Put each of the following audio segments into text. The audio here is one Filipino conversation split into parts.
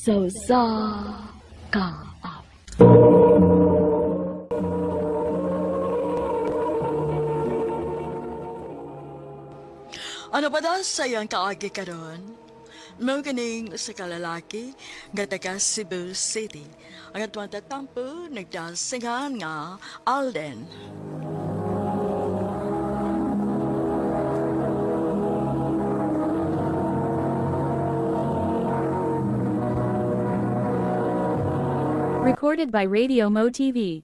So sa kaap. Ano ba daw sayang kaagi karon? Mao ganing sa kalalaki nga taga Cebu City. Ang atwang tatampo nagdasingan nga Alden. Recorded by Radio Mo TV.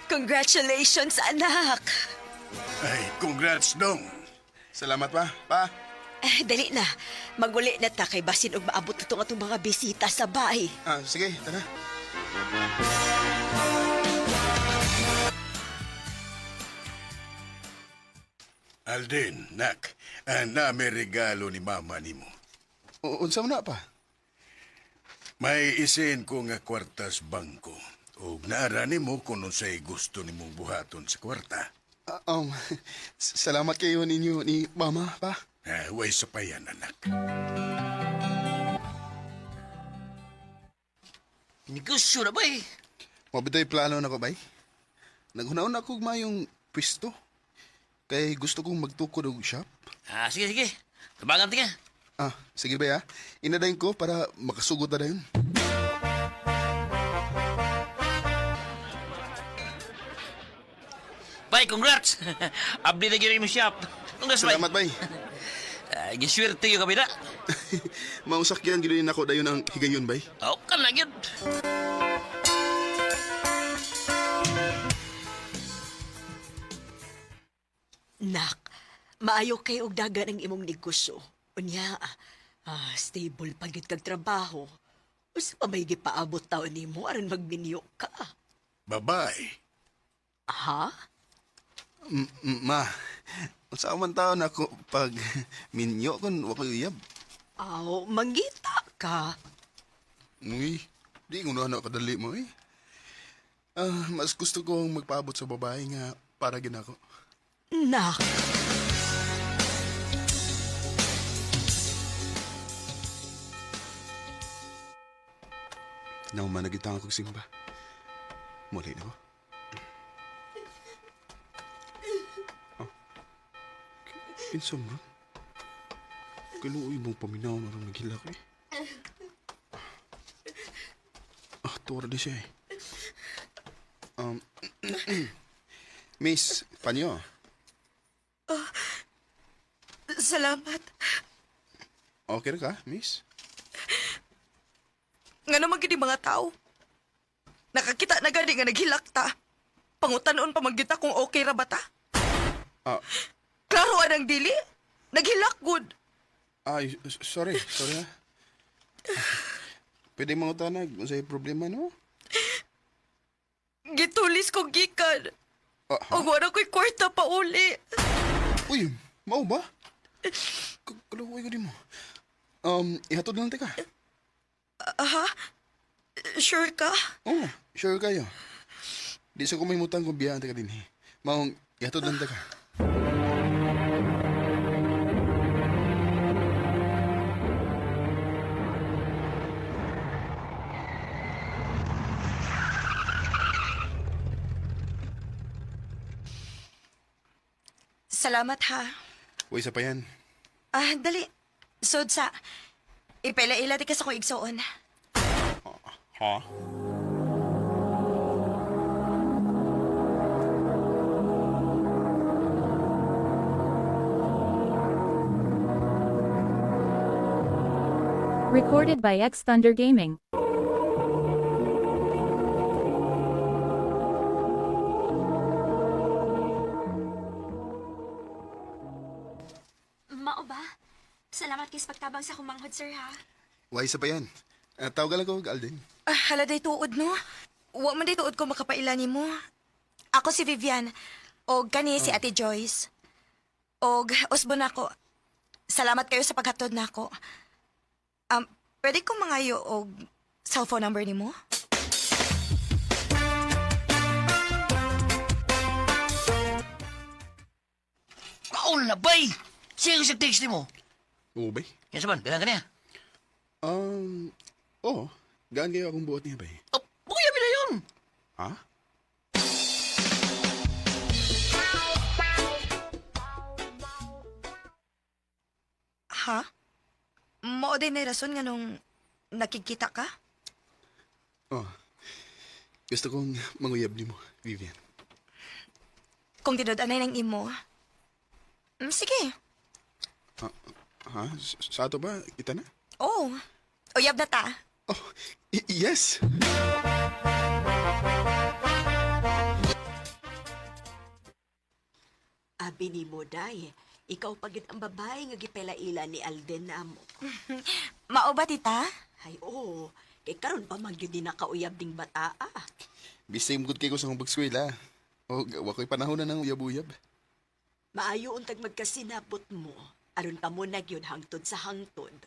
Congratulations, anak! Ay, congrats dong. Salamat pa, pa. Dali na. Maguli na ta kay basin og maabot itong atong mga bisita sa bahay. Sige, tara. Alden, nak, na may regalo ni mama nimo. Unsa man na pa? May isin ko nga kwartas bangko. O naara nimo kung unsay gusto nimong buhaton sa kwarta. Salamat kayo ninyo ni Mama, pa. Way sa payan, anak. Negosyo na ba eh? Mabitoy plano na ko, bay. Naghunaon ako mayong pwesto. Kay gusto kong magtukod og shop. Sige, sige. Tabangan tinga. Sige ba ya? Inadayin ko para makasugod na dayon. Bay, congrats! Abdi na gini mo shop. Congrats, bay. Salamat, bay. Giswerte yung kabila. Mausakyan ginunin ako dayon ang higayon, bay. Oh, kan na yun. Nak, maayo kay og dagan ang imong negosyo. Unya, stable pagit kag trabaho. Usa pa may gipaabot taon nimo aron magminyo ka. Babay. Ha? Ma, unsa man taon ako pag minyo kon wa ko uyab. Aw, mangita ka. Uy, di ko na kadali mo eh. Mas gusto kong magpaabot sa babae nga para ginako. Nak, Nauman na gitang akong simba. Muli na ko. Kinsa mo? Kaluoy mong paminaw na rin naghilak eh. Tuwara di siya eh. Miss, panyo? salamat. Okay na ka, miss? Nga naman gini mga tao. Nakakita na gani nga naghilak ta. Pangutanon pa magkita kung okay ra ba ta. Ah, Klaro anang dili. Naghilak good. Sorry ha. Pwede mga tanag, sa'yo problema, no? Gitulis ko gikan. Ah, O wala ko'y kwarta pa uli. Uy, mau ba? Kaluoy ka din mo. Ihatod lang ka. Ha? Sure ka? Oo, sure kayo. Di sa kumimutang kung biyahan ka din eh. Maong, ihatod lang ka. Salamat ha. Uy, isa pa yan. Dali. Sod sa. Ipela-ila di ka sa kong igsoon. Ha? Recorded by X Thunder Gaming. Mao ba? Salamat kay sa pagtabang sa kumanghod, sir, ha? Uy, isa pa yan. Tawag lang ko, Alden. Hala day tuod no. Wa man day tuod ko makapaila nimo. Ako si Vivian. O kani si Ate Joyce. Og usbo na ko. Salamat kayo sa paghatod nako. Pwede ko mangayo og cellphone number nimo? Kaon na, bay! Siya sa text mo. Oo, bay? Yan saman, bilang ka niya. Oo. Gaan kayo akong buot niya, bay? Oh, bukuya bila yun! Ha? Ha? Mao din na rason nga nung nakikita ka? Oh. Gusto kong manguyab ni mo, Vivian. Kung tinud-anay ng imo. Sige. Ha? Sa ato ba? Kita na? Oo. Uyab na ta. Oh, yes! Abi ni mo, day. Ikaw pagit ang babae nga gipelaila ni Alden na amo. Mao ba, tita? Ay, oo. Kay karon pa man gyud di nakauyab ding bata. Bising good kay ko sa kong pagskwela. O, wako'y panahon na ng uyab-uyab. Maayo untag magkasinabot mo. Aron ka mo na gyud hangtod sa hangtod.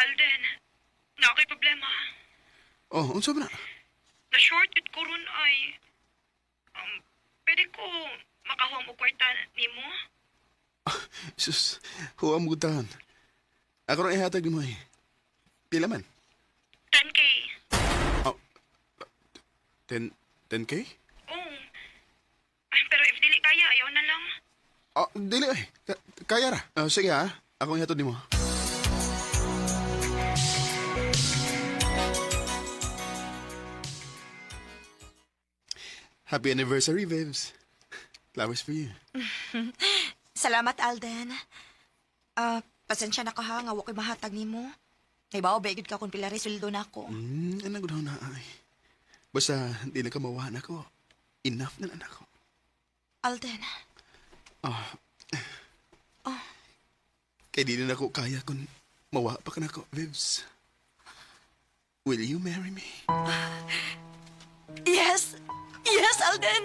Alden, na ako'y problema. Oh, unsa ba na? Na-shorted ko ron ay... pwede ko makahuam o kwarta ni mo? Sus, huwag mo gutahan. Ako rin ihatag mo eh. Pila man? 10K. 10K? Oo. Ay, pero if dili kaya, ayaw na lang. Dili eh. Kaya ra. Sige ha, ako ihatod ni mo. Happy anniversary, babes. Flowers for you. Salamat, Alden. Pasensya na ka ha, nga wako'y mahatag nimo. Naibaw, begid ka kung pila resuldo na ako. Anong gudaw na ay. Basta, di na ka mawahan ako. Enough na lang ako. Alden, Kaya di na ako kaya kung mawa pa ka na ako, babes. Will you marry me? yes! Yes, Alden!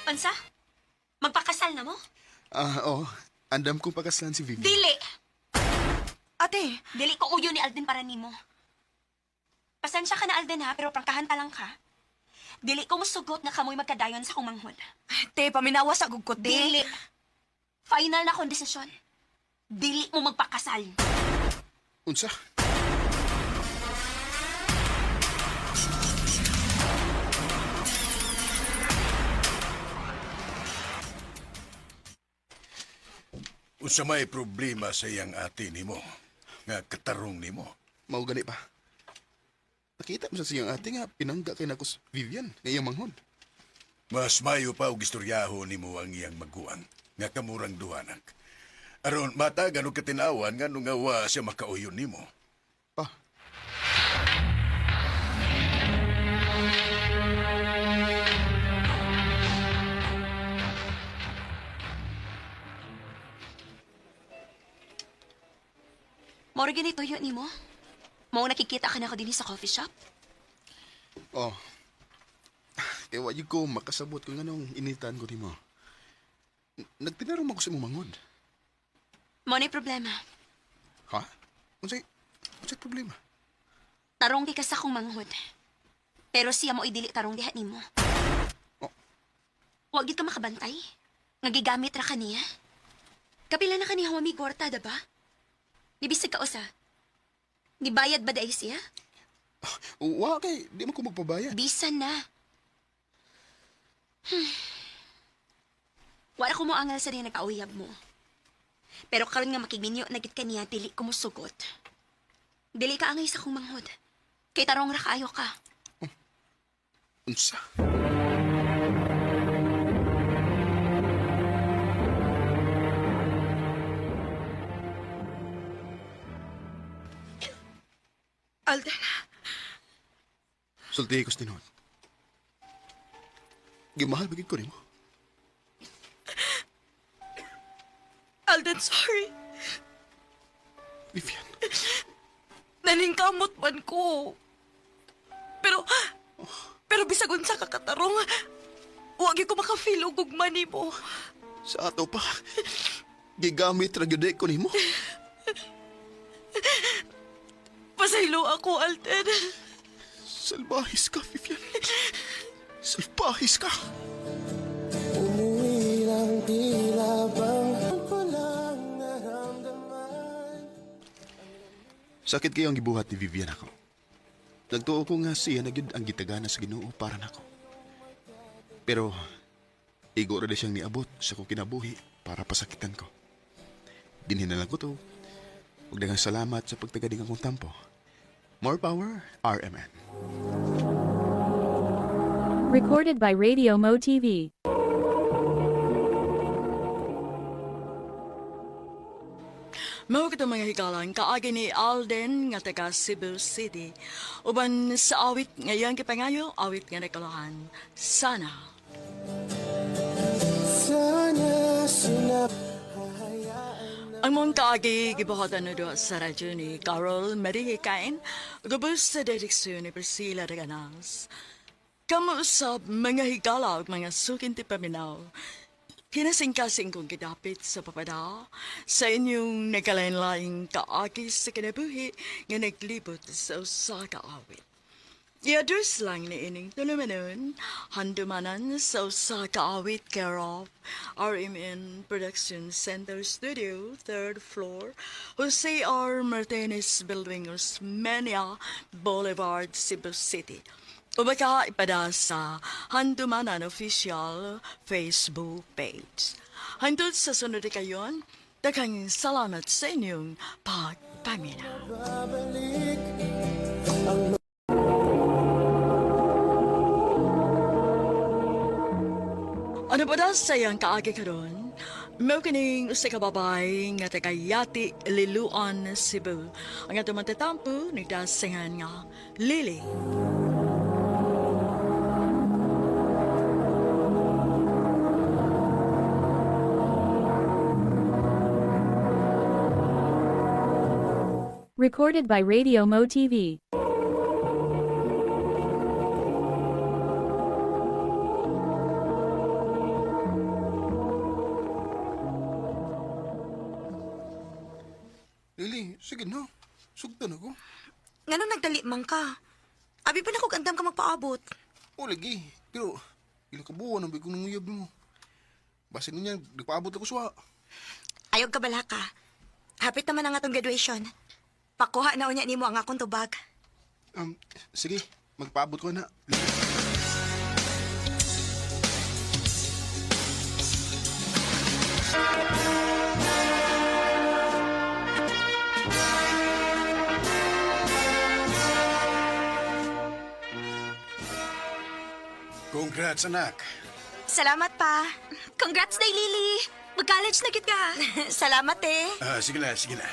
Unsa? Magpakasal na mo? Oo. Andam kong pakaslan si Vivian. Dili! Ate, Dili ko uyo ni Alden para nimo. Pasensya ka na, Alden, ha? Pero prangkahan ta lang ka. Dili ko musugot nga kamoy magkadayon sa kumanghod. te, paminawa sa gugkot, te. Dili. Final na akong desisyon. Dili mo magpakasal. Unsa? Unsa may problema sa iyang ate nimo nga katarong nimo. Mau gani pa. Nakita mo sa siyang ate nga pinangga kay nako Vivian nga iyang manghod. Mas mayo pa og istoryaho nimo ang iyang maguwang nga kamurang duhanak. Aron matagan og katinawan nga nung awa siya makauyon nimo. Pa. Moro ganito yun nimo. Mao nakikita ka na ako din sa coffee shop. Oh. Kaya wag ko makasabot kung anong initan ko nimo. Nagtinarong ako sa imong manghod. Mao na problema. Ha? Unsay problema? Tarong di ka sa akong manghod. Pero siya mo idili tarong diha nimo. Oh. Wag gid ka makabantay. Nga gigamit ra kaniya. Kapila na kaniya humami kwarta, ba? Nibisig ka usa. Nibayad ba dahil siya? Wa kay di man ko magpabayad. Bisan na. Wala ko mo angal sa rin nagkauyab mo. Pero karon nga makigminyo na gid kaniya dili ko musugot. Dili ka angay sa kong manghod. Kay tarong ra kaayo ka. Unsa? Alden, Sulti ko sa tinuod. Gimahal bagid ko nimo. sorry. Vivian, Naningkamot man ko. Pero bisag unsa ka katarong, huwag ko makafeel og gugma nimo. sa ato pa, gigamit ra gyud ko nimo. Pasaylo ako, Alden. Salbahis ka, Vivian. Salbahis ka. Sakit kayo ang gibuhat ni Vivian ako. Nagtuo ko nga siya na gyud ang gitagana sa Ginoo para nako. Pero igo ra siyang niabot sa kong kinabuhi para pasakitan ko. Dinhin na lang ko to. Ug daghang salamat sa pagtagading akong tampo. More power, RMN. Recorded by Radio Mo TV. Mao kitong mga higalan kaagi ni Alden nga taga Cebu City. Uban sa awit ngayon kipangayo, awit nga nakalahan. Sana. Ang mong kaagi gibuhatan na doon sa radyo ni Carol Marihikain, gubos sa direksyon ni Priscilla Reganas. Kamusap mga higala ug mga sukin ti paminaw. Kinasingkasing kong kidapit sa papada sa inyong nagkalain-laing kaagi sa kinabuhi nga naglibot sa usa ka awit. I-address lang ni ining tulumanon, handumanan sa usa ka awit care of RMN Production Center Studio, 3rd floor, Jose R. Martinez Building, Osmeña Boulevard, Cebu City. O baka ipada sa Handumanan Official Facebook page. Hantod sa sunod kayon, daghang salamat sa inyong pagpamina. Ano pa daw sayang kaagi karon? Mao kining usa ka babay nga taga Yati, Liluan, Cebu. Ang atong matatampo nagdasingan nga Lily. Recorded by Radio Mo TV. Lili, sige na. Sugtan ako. Ngano nagdali man ka? Abi pa na kog andam ka magpaabot. O, lagi. Pero, ilang kabuhan ang bigong nanguyab mo. Basin niya, nagpaabot ako suwa. Ayog ka bala ka. Hapit naman ang atong graduation. Pakuha na unya nimo ang akong tubag. Sige, magpaabot ko na. Congrats, anak. Salamat pa. Congrats, Day Lily! Mag-college na gid ka. Salamat eh. Sige na, sige na.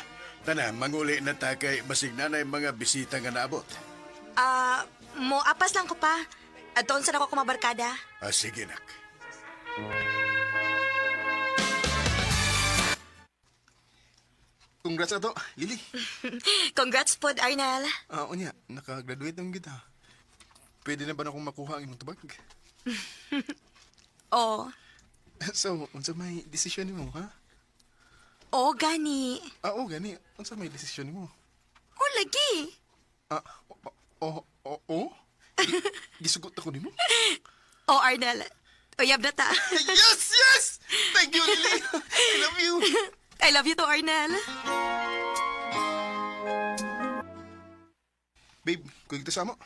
Tana, manguli na ta kay basig na na yung mga bisita nga naabot. Mo apas lang ko pa. At doon sa ako kumabarkada. Sige, nak. Congrats ato, Lili. Congrats pod, Arnel. Unya, nakagraduate ng kita. Pwede na ba na akong makuha ang imong tubag? Oh. So, unsa may desisyon mo, ha? Oh, gani. Oo, gani. Unsa may desisyon mo? Oh, lagi. Gisugot ako nimo. Oh, Arnel. Uyab na ta. Yes, yes! Thank you, Lili. I love you. I love you to, Arnel. Babe, kung kita sama,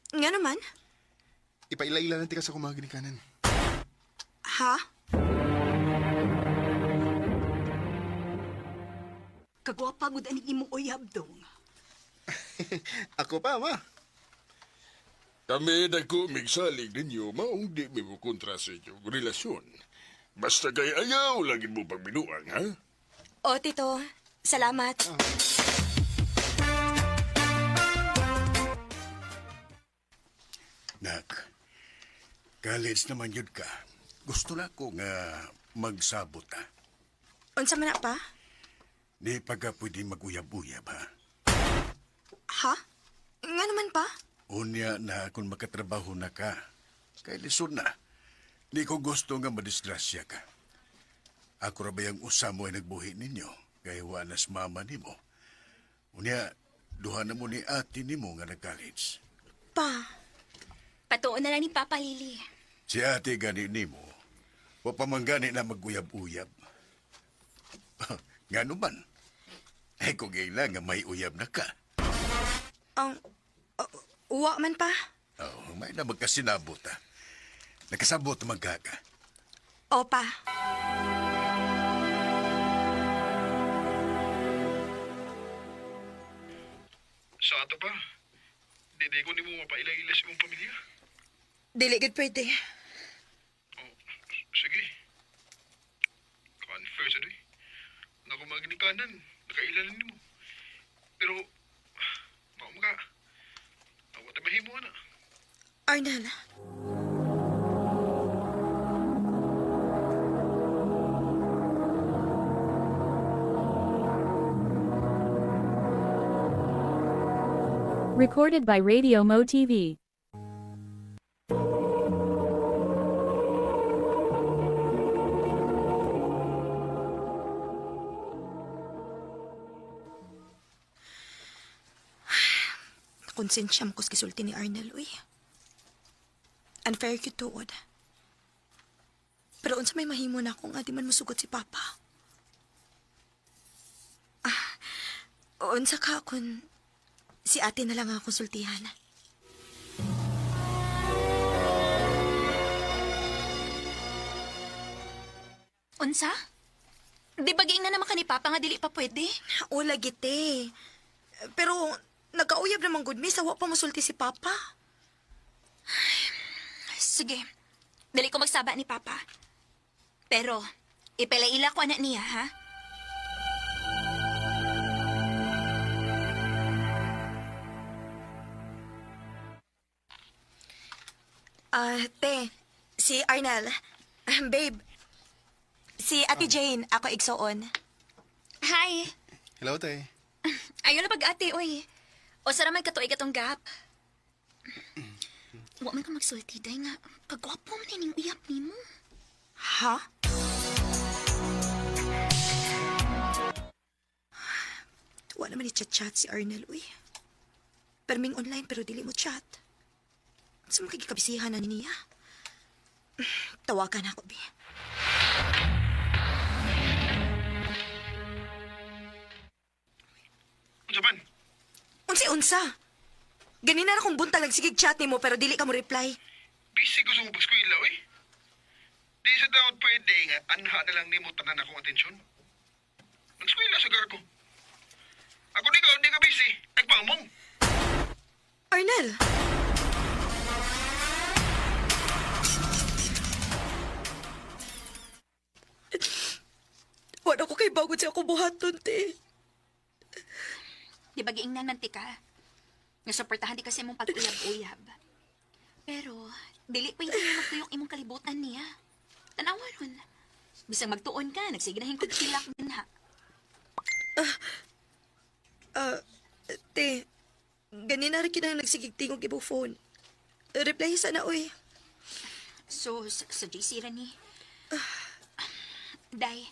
Nga naman. ipaila-ila natin ka sa kumagin kanan. Ha? Kagwapagod ani imong uyab dong. Ako pa, ma. Kami dako migsalig ninyo, maong di mo kontra sa inyong relasyon. Basta kay ayaw, lagi mo pagbinuang, ha? Oh, Tito. Salamat. Nak, college naman yun ka. Gusto na ko nga magsabot ta. Unsa man na pa? Di pa ka pwede mag-uyab-uyab, ha? Ha? Nga naman pa? Unya na kung makatrabaho na ka. Kay lisod na. Di ko gusto nga madisgrasya ka. Ako ra ba yung usamo ay nagbuhi ninyo? Kay wanas mama nimo. Unya, duha na mo ni ate nimo nga nag-college. Pa, Patuon na lang ni Papa Lily. Si ate gani nimo, wa pa man gani na mag-uyab-uyab. Nga man, ay kung nga may uyab na ka. ang... uwa man pa? Oh, may na magkasinabot, ha? Nakasabot magkaka. Opa. Sa ato pa, di ko ni mo mapailang-ilas imong pamilya. Dili gid pwede. Oh, sige. Confess adoy. Naku maginikanan, nakailalan ni mo. Pero, mao ka. Awat na mahimo na. Arnel, Recorded by Radio Mo TV. konsensya mo kus kisulti ni Arnel, uy. Unfair yun tuod. Pero unsa may mahimo na kung adi man musugot si Papa. Unsa ka kung si ate na lang ang konsultihan. Unsa? Di baging na naman ka ni Papa nga dili pa pwede? O lagite. Pero nagkauyab naman good miss, awa pa musulti si Papa. Sige, dali ko magsaba ni Papa. Pero, ipalaila ko anak niya, ha? Te, si Arnel. Babe, si Ate Jane, ako igsoon. Hi! Hello, tay. Ayaw na pag-ate, oy. O sa naman katuig atong gap. Huwag man ka magsulti, day nga. Kagwapo man ining uyap ni mo. Ha? Wala naman i-chat-chat si Arnel, uy. Perming online pero dili mo chat. Sa mga kikabisihan na niya. Tawagan ako, Bi. Unsa man? Unsa? Ganina na kung buntag nagsigig chat ni mo pero dili ka mo reply. Busy gusto mo pag-skwila, oy. Di sa daon pwede nga, anha na lang ni mo tanan akong atensyon. Nagskwila sa garko. Ako di ka busy. Nagpamong. Arnel! Wala ko kay bagod sa ako buhaton, te. Di ba giingnan man ti ka? Nasuportahan di kasi mong pag-uyab-uyab. Pero, dili pa hindi magtuyok imong kalibutan niya. Tanawa ron. Bisang magtuon ka, nagsiginahin ko silak din ha. Te, ganina rin kinang nagsigigtingog ibo phone. Reply sana, uy. So, sa JC ra ni. Day,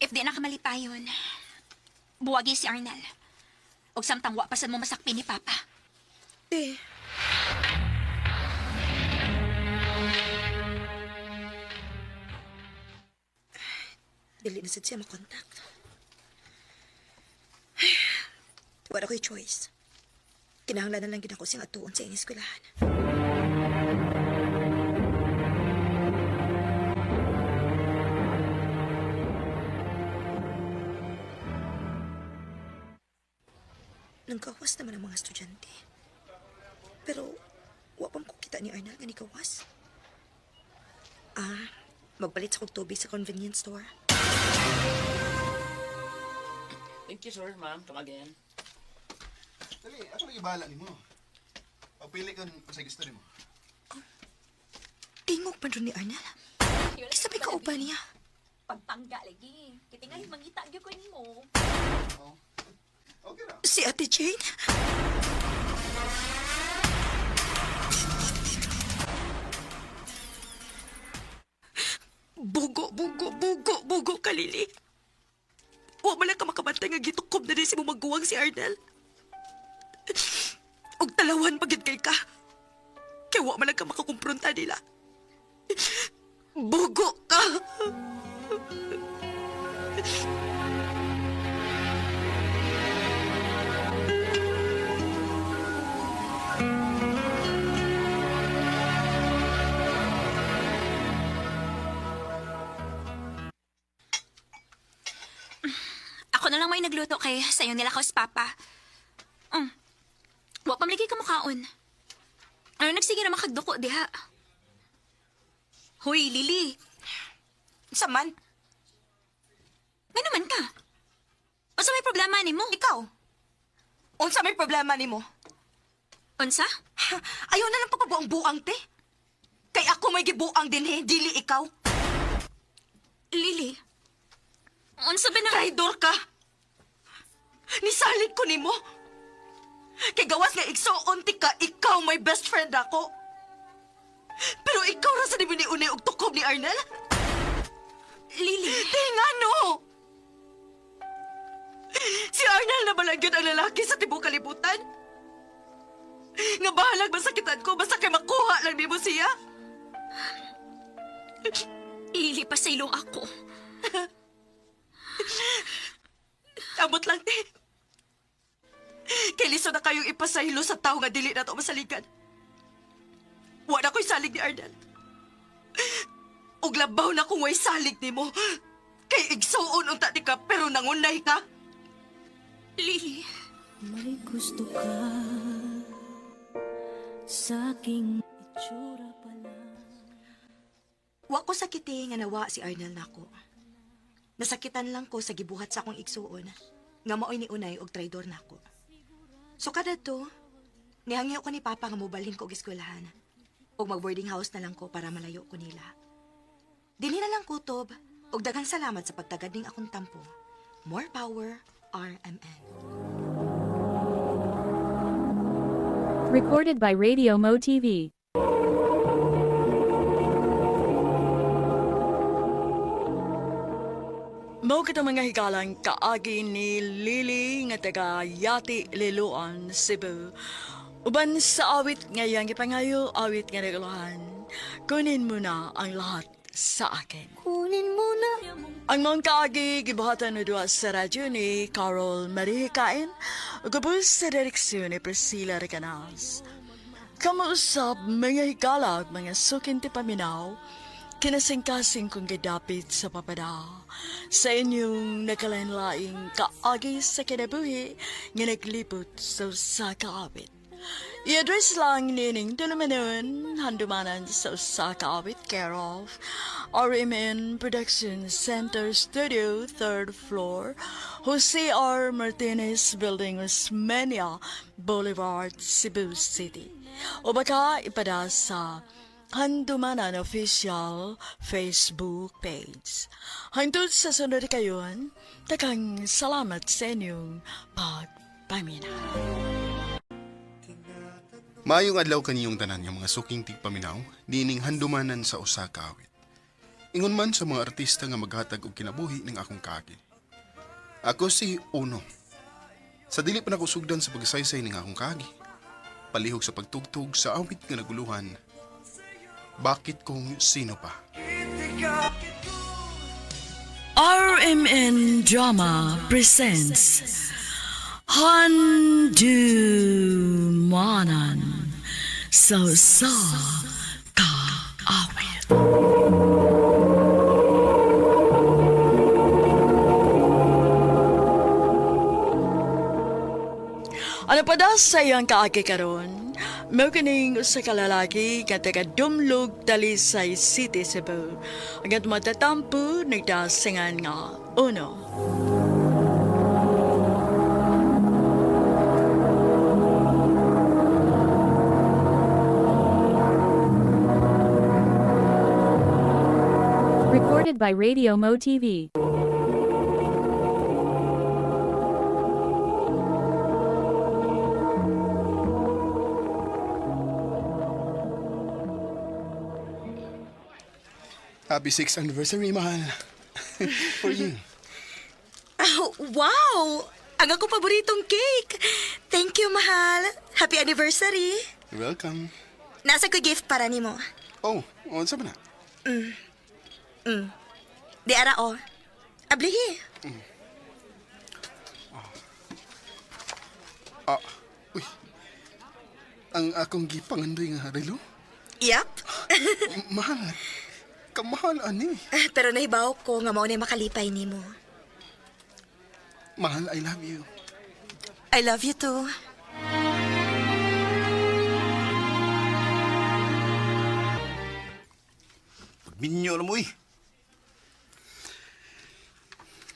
if di na ka malipayon, buwagi si Arnel. Og samtang wa pasan mo masakpi ni Papa. Te. Dili na sad siya makontak. Wala ko'y choice. Kinahanglan na lang gina ko siyang atuon sa iniskwelahan. Nangkawas naman ang mga estudyante. Pero, wapam ko kita ni Arnel nga ni kawas. Magpalit sa kong tubig sa convenience store. Thank you, sir, ma'am. Come again. Dali, ako lagi bahala ni mo. Pagpili ka sa gusto ni mo. Tingog pa rin ni Arnel. Isabi ka upa niya. pagpangga lagi. Kitingay mangita gyud ko nimo. Si Ate Jane? Bugo ka, Lily. Wa man lang ka makabantay nga gitukob na rin si mo magguwang si Arnel. Og talawan pagid kay ka. Kaya wa man lang ka makakumpronta nila. Bugo ka! Ako na lang may nagluto kay sayo nila kaus papa. Wa pa maligi ka mukaon. Ano nagsige na makagduko diha? Hoy, Lily. Saman, Nga naman ka? Unsa may problema nimo? ikaw. Unsa may problema nimo? Unsa? Ayaw na lang pagpabuang-buang, te. Kay ako may gibuang din, he. Dili ikaw. Lily. Unsa ba na? Traidor ka. Nisalit ko nimo. Kay gawas nga igsuon ti ka, ikaw may best friend ako. Pero ikaw ra sa di ni unay og tukob ni Arnel? Lily. Tingano! Si Arnel na balang yun ang lalaki sa tibong kalibutan? Nga bahalag masakitan ko basta kay makuha lang ni mo siya? Lily, pasaylong ako. Amot lang, te. Kay liso na kayong ipasaylo sa tao nga dili na to masaligan. Wala ko'y salig ni Arnel. Ug labaw na kung way salig ni mo. Kay igsuon unta di ka pero nangunay ka. Lily. May gusto ka sa aking itsura pala. Wa ko sakiti nga nawa si Arnel nako. Nasakitan lang ko sa gibuhat sa akong igsuon nga maoy ni unay og traidor nako. So kada to, nihangyo ko ni Papa nga mobalhin ko og eskwelahan. Og mag-boarding house na lang ko para malayo ko nila. Dili na lang kutob, og daghang salamat sa pagtagad ning akong tampo. More power, RMN. Recorded by Radio Mo TV. Mao kita mga higalang kaagi ni Lily nga taga Yati Liloan, Cebu. Uban sa awit ngayang ipangayo, awit nga naguluhan. Kunin mo na ang lahat sa akin. Kunin mo na. Ang mga kaagi gibuhatan na duwa sa radyo ni Carol Marie Kain, ugabos sa direksyon ni Priscilla Recanas. Kamuusap mga higalag, mga sukin ti paminaw, kinasingkasing kong gidapit sa papada. Sa inyong nakalanlaing kaagi sa kinabuhi, nga naglipot sa kaawit. I-address lang nining Tulumanon, handumanan sa kaawit care of RMN Production Center Studio, 3rd floor, Jose R. Martinez Building, Osmeña Boulevard, Cebu City. O baka ipada sa Handumanan Official Facebook page. Hangtod sa sunod kayon, takang salamat sa inyong pagpaminaw. Maayong adlaw kaniyong tanan yung mga suking tigpaminaw, dining handumanan sa usa ka awit. Ingon man sa mga artista nga maghatag og kinabuhi ning akong kaagi. Ako si Uno. Sa dili pa nako sugdan sa pagsaysay ning akong kaagi. Palihog sa pagtugtog sa awit nga naguluhan. Bakit kung sino pa? RMN Drama presents Handumanan sa kaawit. Ano pa daw sa iyang kaagi karon? Mao kining usa ka lalaki nga taga Dumlog, Talisay City, Cebu. Ang matatampo nagdasingan nga uno. Recorded Recorded by Radio Mo TV. Happy 6th anniversary, mahal. For you. Oh, wow! Ang ako paboritong cake. Thank you, mahal. Happy anniversary. You're welcome. Nasa ko gift para nimo. Oh, unsa ba na? Di ara o. Ablihi. Uy. Ang akong gipangandoy nga relo? Yap. Mahal. Kamahal, ani. Pero nahibaw ko nga mao na makalipay nimo. Mahal, I love you. I love you too. Minyo na mo eh.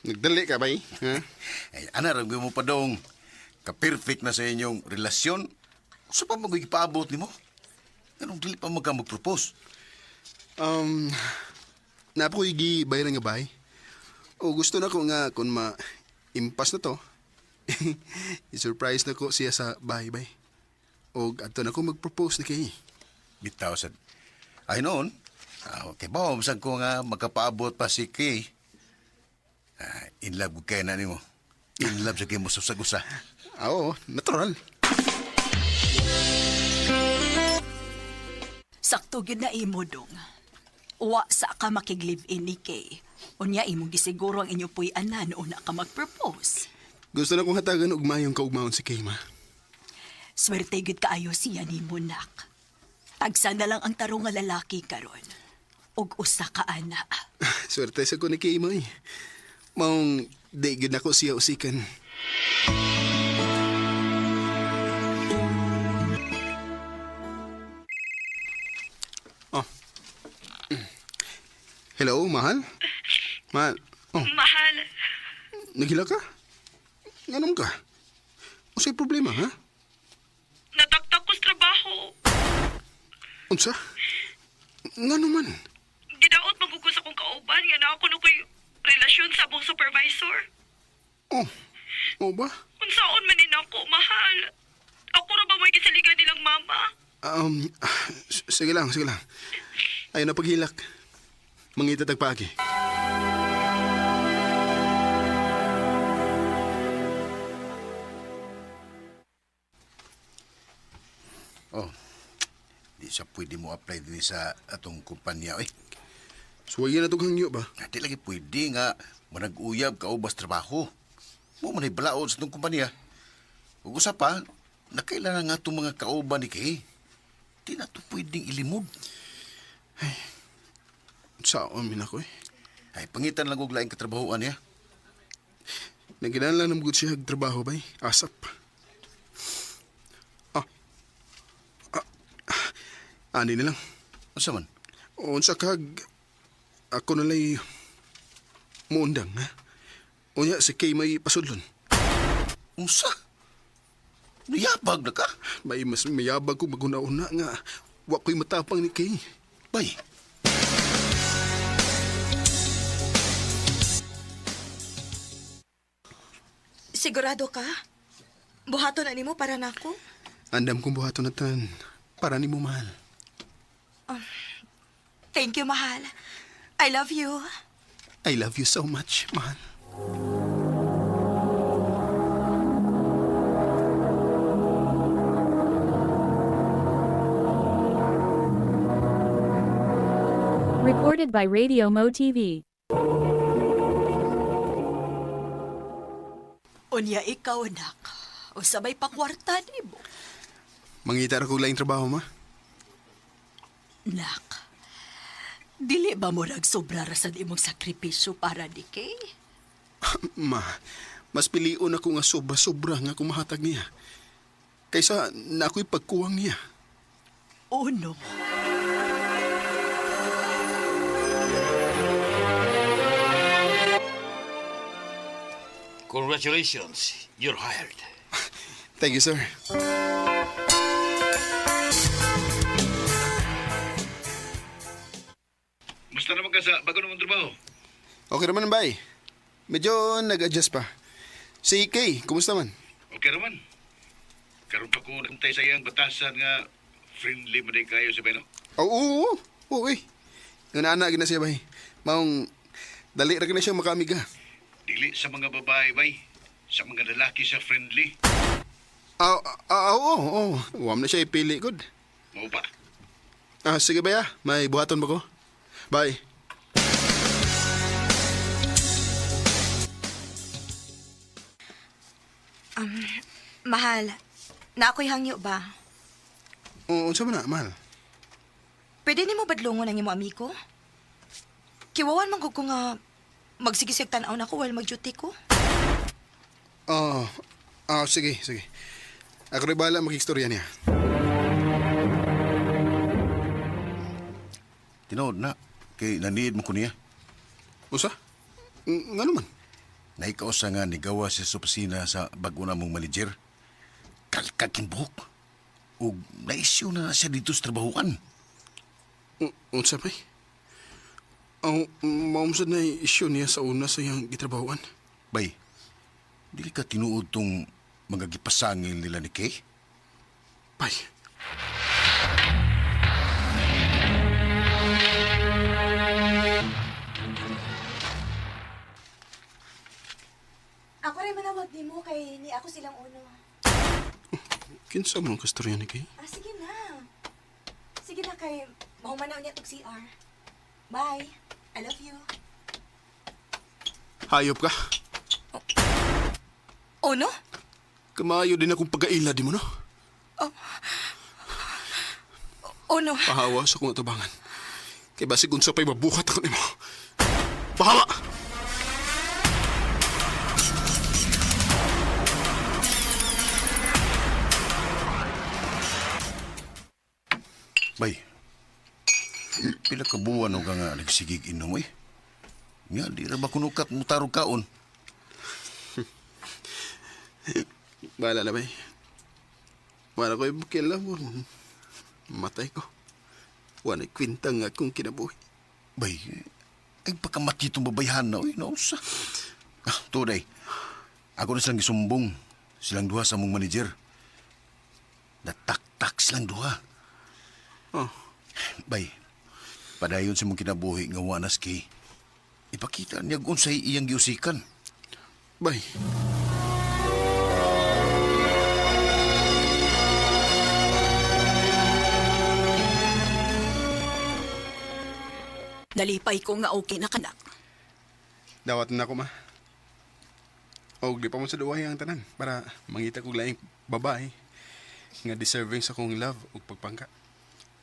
Nagdali ka ba eh? Ha? Ay, anarag mo pa dong ka-perfect na sa inyong relasyon. Sa pa magipaabot ni mo? Anong dili pa mag-propose? Napo igi bayaran nga bay. O gusto na ko nga kung ma-impas na to. I-surprise na ko siya sa bahay-bay. O ato na ko mag-propose na kay. Bitaw sad. Ay noon, okay ba, masag ko nga magkapaabot pa si Kay. In love ko kaya na ni mo. In love sa kayo mo sa gusa. Oo, natural. Sakto gyud na imo dong. Wa sa ka makig-live-in ni Kay. Unya imong gisiguro ang inyo puy anan una ka mag-propose. Gusto na kong hatagan og mayong kaugmaon si Kay, ma. Swerte gyud kaayo siya nimo nak. Tagsa na lang ang tarong nga lalaki karon. Og usa ka ana. Swerte sa ko ni Kay, ma. Maong di gyud nako siya usikan. Oh. Hello, mahal? Mahal? Oh, Mahal, naghila ka? Nganom ka? Unsay problema, ha? nataktak ko sa trabaho. Unsa? Nga naman. Gidaot magugos akong kauban nga na ako na ko'y relasyon sa abong supervisor. Oh, o ba? Unsaon man din ako, mahal. Ako ra ba may gisaligan nilang mama? Sige lang, sige lang. Ayaw na paghilak. Mangita tagpagi. Oh, di siya pwede mo apply din sa atong kumpanya. Eh, Suwayan na itong hangyo ba? di lagi pwede nga manag-uyab ka o bas trabaho. Mo man balaod sa itong kumpanya. Ug usa pa, nakailangan nga itong mga kauban ni Kay. Di na ito pwedeng ilimod. Saan min ako eh. Ay, pangitan lang og laing katrabahoan niya. Naginaan lang ng siya trabaho ba Asap. Ani na lang. Unsa man? Unsa kag ako nalay muundang, ha? Unya si Kay may pasudlon. Unsa? Niyabag na ka? May mas mayabag ko maguna-una nga wa ko'y matapang ni Kay. Bay, Sigurado ka? Buhaton na nimo para nako? Andam kong buhaton na tan. Para ni mo, mahal. Thank you, mahal. I love you. I love you so much, mahal. Recorded by Radio Mo TV. Unya ikaw nak. O sabay pa kwarta nimo. Mangita ra kong laing trabaho, ma. Nak. Dili ba mo nagsobra ra sa imong sakripisyo para ni Kay? Ma, mas pilion ako nga sobra-sobra nga kumahatag niya. Kaysa na ako'y pagkuwang niya. Uno. Congratulations, you're hired. Thank you, sir. Basta naman ka sa bago namang trabaho? Okay naman, bay. Medyo nag-adjust pa. Si Kay, kumusta man? Okay naman. Karoon pa ko nakantay sa iyang batasan nga friendly mo din kayo sa Beno. Oo. Okay. Yung naanak na siya, bay. Maong, dali rin na siya makamiga. Dili sa mga babae, bay. Sa mga lalaki sa friendly. Oo. Huwag na siya ipili, good. Mau pa. Sige, bay, may buhaton ba ko? Bye. Mahal, na ako'y hangyo ba? Oo, unsa man na, mahal? Pwede ni mo badlungon ang imo amigo? Kiwawan man ko nga magsigisig tanaw na ko while mag-duty ko. Sige. Ako rin bahala mag-istorya niya. Tinood na, kay naniid mo ko niya. Usa? Nga naman. Naikaw sa nga ni gawa siya sa opisina sa bago na mong manager. Kalkaking buhok. O naisyo na siya dito sa trabahuan. Unsa bay? Maumsad na isyo niya sa una sa iyang gitrabahuan. Bay, dili ka tinuod tong mga gipasangil nila ni Kay? Bay. Ako rin manawag ni mo kay ni ako silang uno. Kinsa mo ang kastorya ni Kay? Sige na. Sige na kay mahumanaw niya tog CR. Bye. I love you. Hayop ka. Uno? Kamayo din akong pagkaila di mo, no? Uno? Pahawa sa kong atabangan. Kay basig unsa pa'y mabuhat ako ni mo. Pahawa! Bay, pila ka buwan o ka nga nagsigig inom eh. Nga, di ra ba kunukat mo tarong kaon? Bahala na, bay. Wala ko'y bukila mo. Matay ko. Wala kwintang akong kinabuhi. Bay, ay pagkamati itong babayhan na, nausa. Tunay, ako na silang isumbong. Silang duha sa mong manager. Natak-tak silang duha. Bay, padayon sa mong kinabuhi nga wanas kay ipakita niya kung sa'y iyang giusikan. Bay. Nalipay ko nga okay na kanak. Dawat na ako, ma. O, di pa mo sa duwahe ang tanan para mangita kong laing babae nga deserving sa kong love o pagpangka.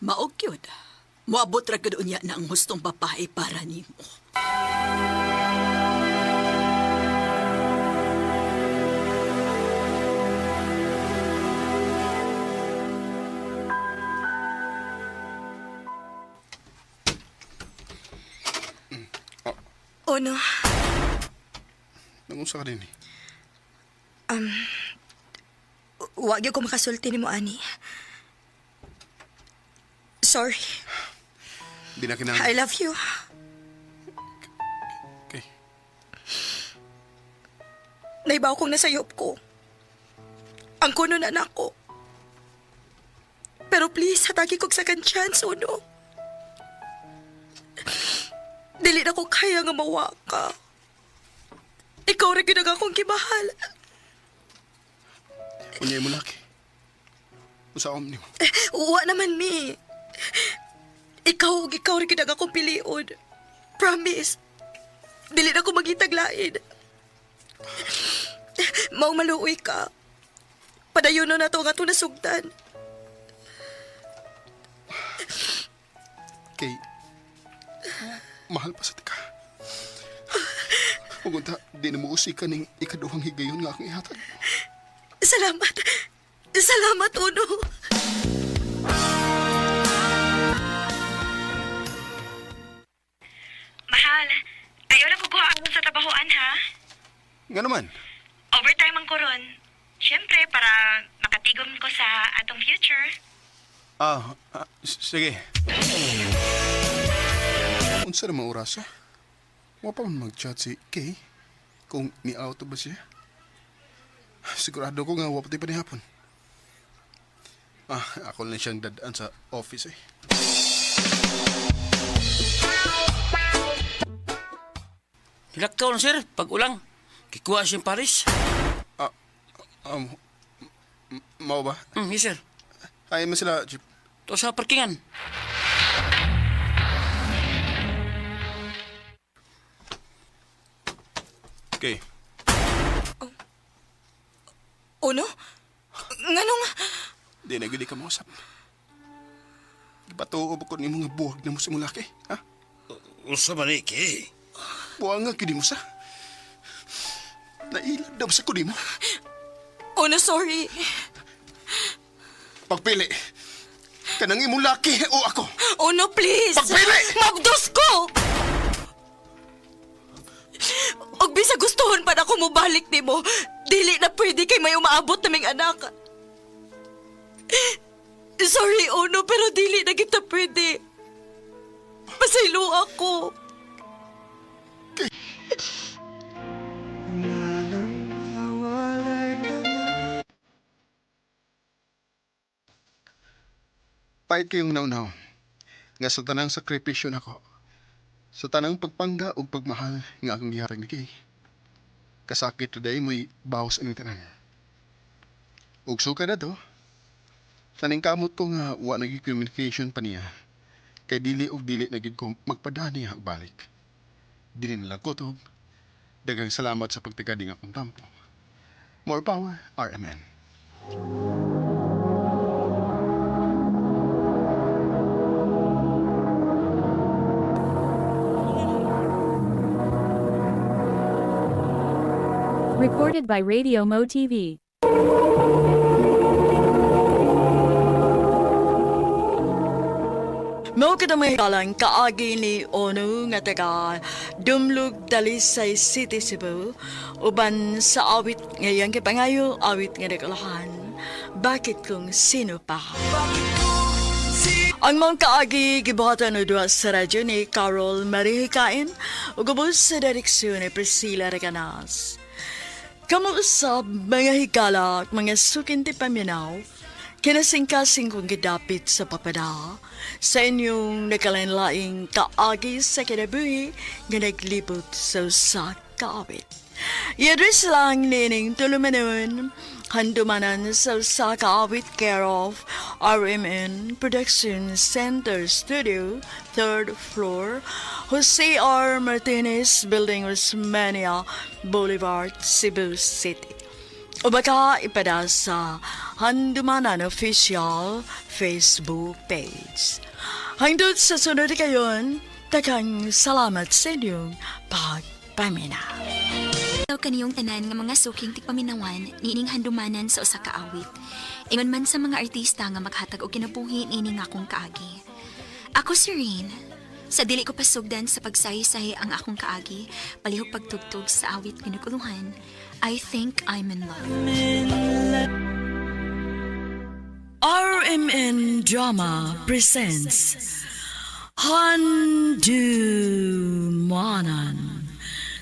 Maog yun. Moabot ra ka doon niya na ang hustong babae para nimo. Uno? Nangunsa ka din eh. Wag ko makasulti ni mo, Ani. Sorry. Di na kinang... I love you. Okay. Naibaw kong nasayop ko. Ang kuno na nako. Pero please, hatagi kong second chance, Uno. Dili na ko kaya nga mawa ka. Ikaw rin ginaga kong kibahal. Unyay mo laki. Usaom ni mo. Uwa naman, mi. Ikaw rin ginaga kong piliun. Promise. Dili na ko magitaglain. Maong maluoy ka. Padayon na to nga ito nasugdan. Kay... mahal pa sa tika. Huwag di na mo usikan ng ikaduhang higayon nga akong ihatag. Salamat. Salamat, Uno. Mahal, ayaw na kukuha ako sa trabahoan, ha? Nga naman. Overtime ang koron. Siyempre, para makatigom ko sa atong future. Sige. Unsa na mga oras, ha? Wa pa man mag-chat si Kay kung ni-auto ba siya. Sigurado ko nga wapati pa ni hapon. Ako lang siyang dadaan sa office eh. Hilakaw na, sir. Pag ulang, kikuha siyang Paris. Mau ba? Yes, sir. Ayaw mo sila, Chip. To sa parkingan. Okay. Uno? Nganong... Di na gudi ka mausap. Ipatuo ba ko ni mga buwag na mo simulaki, ha? Usa man iki. Buwag nga kini mo sa. Nailad daw sa kuni mo. Uno, sorry. Pagpili. Kanang imong laki o ako. Uno, please. Pagpili! Magdos ko! Og bisa gustuhon pa na ako mobalik ni mo, dili na pwede kay may umaabot naming anak. Sorry, Uno, pero dili na kita pwede. Pasaylo ako. Pahit kayong naunaw. Nga sa tanang sakripisyo nako. Sa tanang pagpangga o pagmahal nga akong giharag ni Kay. Kasakit today mo'y bawas ang tanan. Ug suka na to. Saning kamot ko nga wa naging communication pa niya. Kay dili og dili naging ko magpadani ang balik. Dili na lang kutob. Dagang salamat sa pagtigading akong tampo. More power, RMN. Recorded by Radio Mo TV. Mo kita may kalang kaagi ni Ono nga taga Dumlug Dalisay City, Cebu, uban sa awit ngayang kipangayo, awit nga nagalahan. Bakit kung sino pa? Ang mga kaagi gibuhatan o duwa sa radyo ni Carol Marihikain o gubos sa direksyon ni Priscilla Reganas. Kamuusap mga higala at mga sukinti paminaw, kinasingkasing kong gidapit sa papada sa inyong nakalanlaing kaagi sa kinabuhi nga naglibot sa usa kaawit. I-address lang nining tulumanon, handumanan sa usa kaawit care of RMN Production Center Studio, 3rd floor, Jose R. Martinez Building, Rosmania Boulevard, Cebu City. O baka ipada sa Handumanan Official Facebook page. Hangtod sa sunod kayon, takang salamat sa inyong pagpamina. Daw kaniyong tanan nga mga suking tigpaminawan niining handumanan sa usa ka awit. Ingon man sa mga artista nga maghatag og kinabuhi niining akong kaagi. Ako si Rain. Sa dili ko pasugdan sa pagsaysay ang akong kaagi, palihog pagtugtog sa awit pinuguluhan, I think I'm in love. RMN Drama presents Handumanan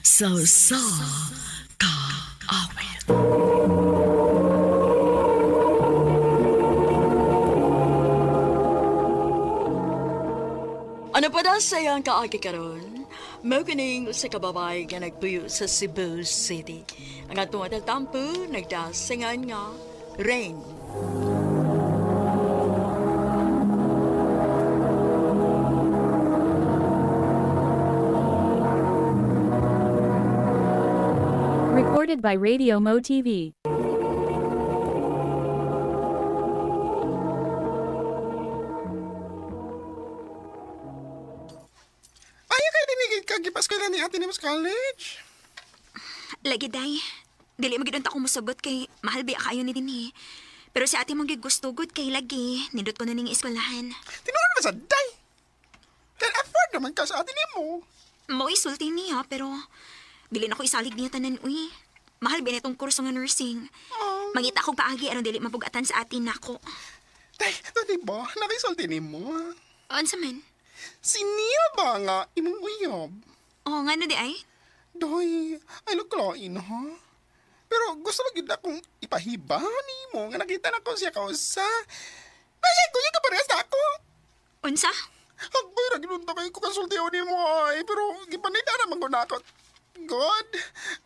sa kaawit. Ano pa daw sayang kaagi karon? Mao kining usa ka babae nga nagpuyo sa Cebu City. Ang atong tampo nagdasingan nga Rain. Recorded by Radio Mo TV. Ayaw kayo dinigid ka, gipas ka ni ate ni mas college. Lagi day, dili magidunta ko musugot kay mahal biya kayo ni dinhi. Pero si ate mong gigustugod kay lagi, nindot ko na ning eskwelahan. Tinuod na sa day. Can afford naman ka sa ate ni mo. Mo isulti niya, pero dili na ko isalig niya tanan, uy. Mahal biya nitong kurso nga nursing. Mangita akong kaagi aron dili mapugatan sa atin nako. Day, ito di ba? Nakisulti ni mo. Ano sa man? Sinia ba nga imong uyab? Oo nga na di ay. Doy, ay luklain ha? Pero gusto lang yun akong ipahiba ni mo nga nakita na ko siya kausa. Kasi kuya ka parehas na ako. Unsa? Ako'y raginunta kayo ko konsultiyo ni mo ay. Pero gipanita naman ko na ako. God,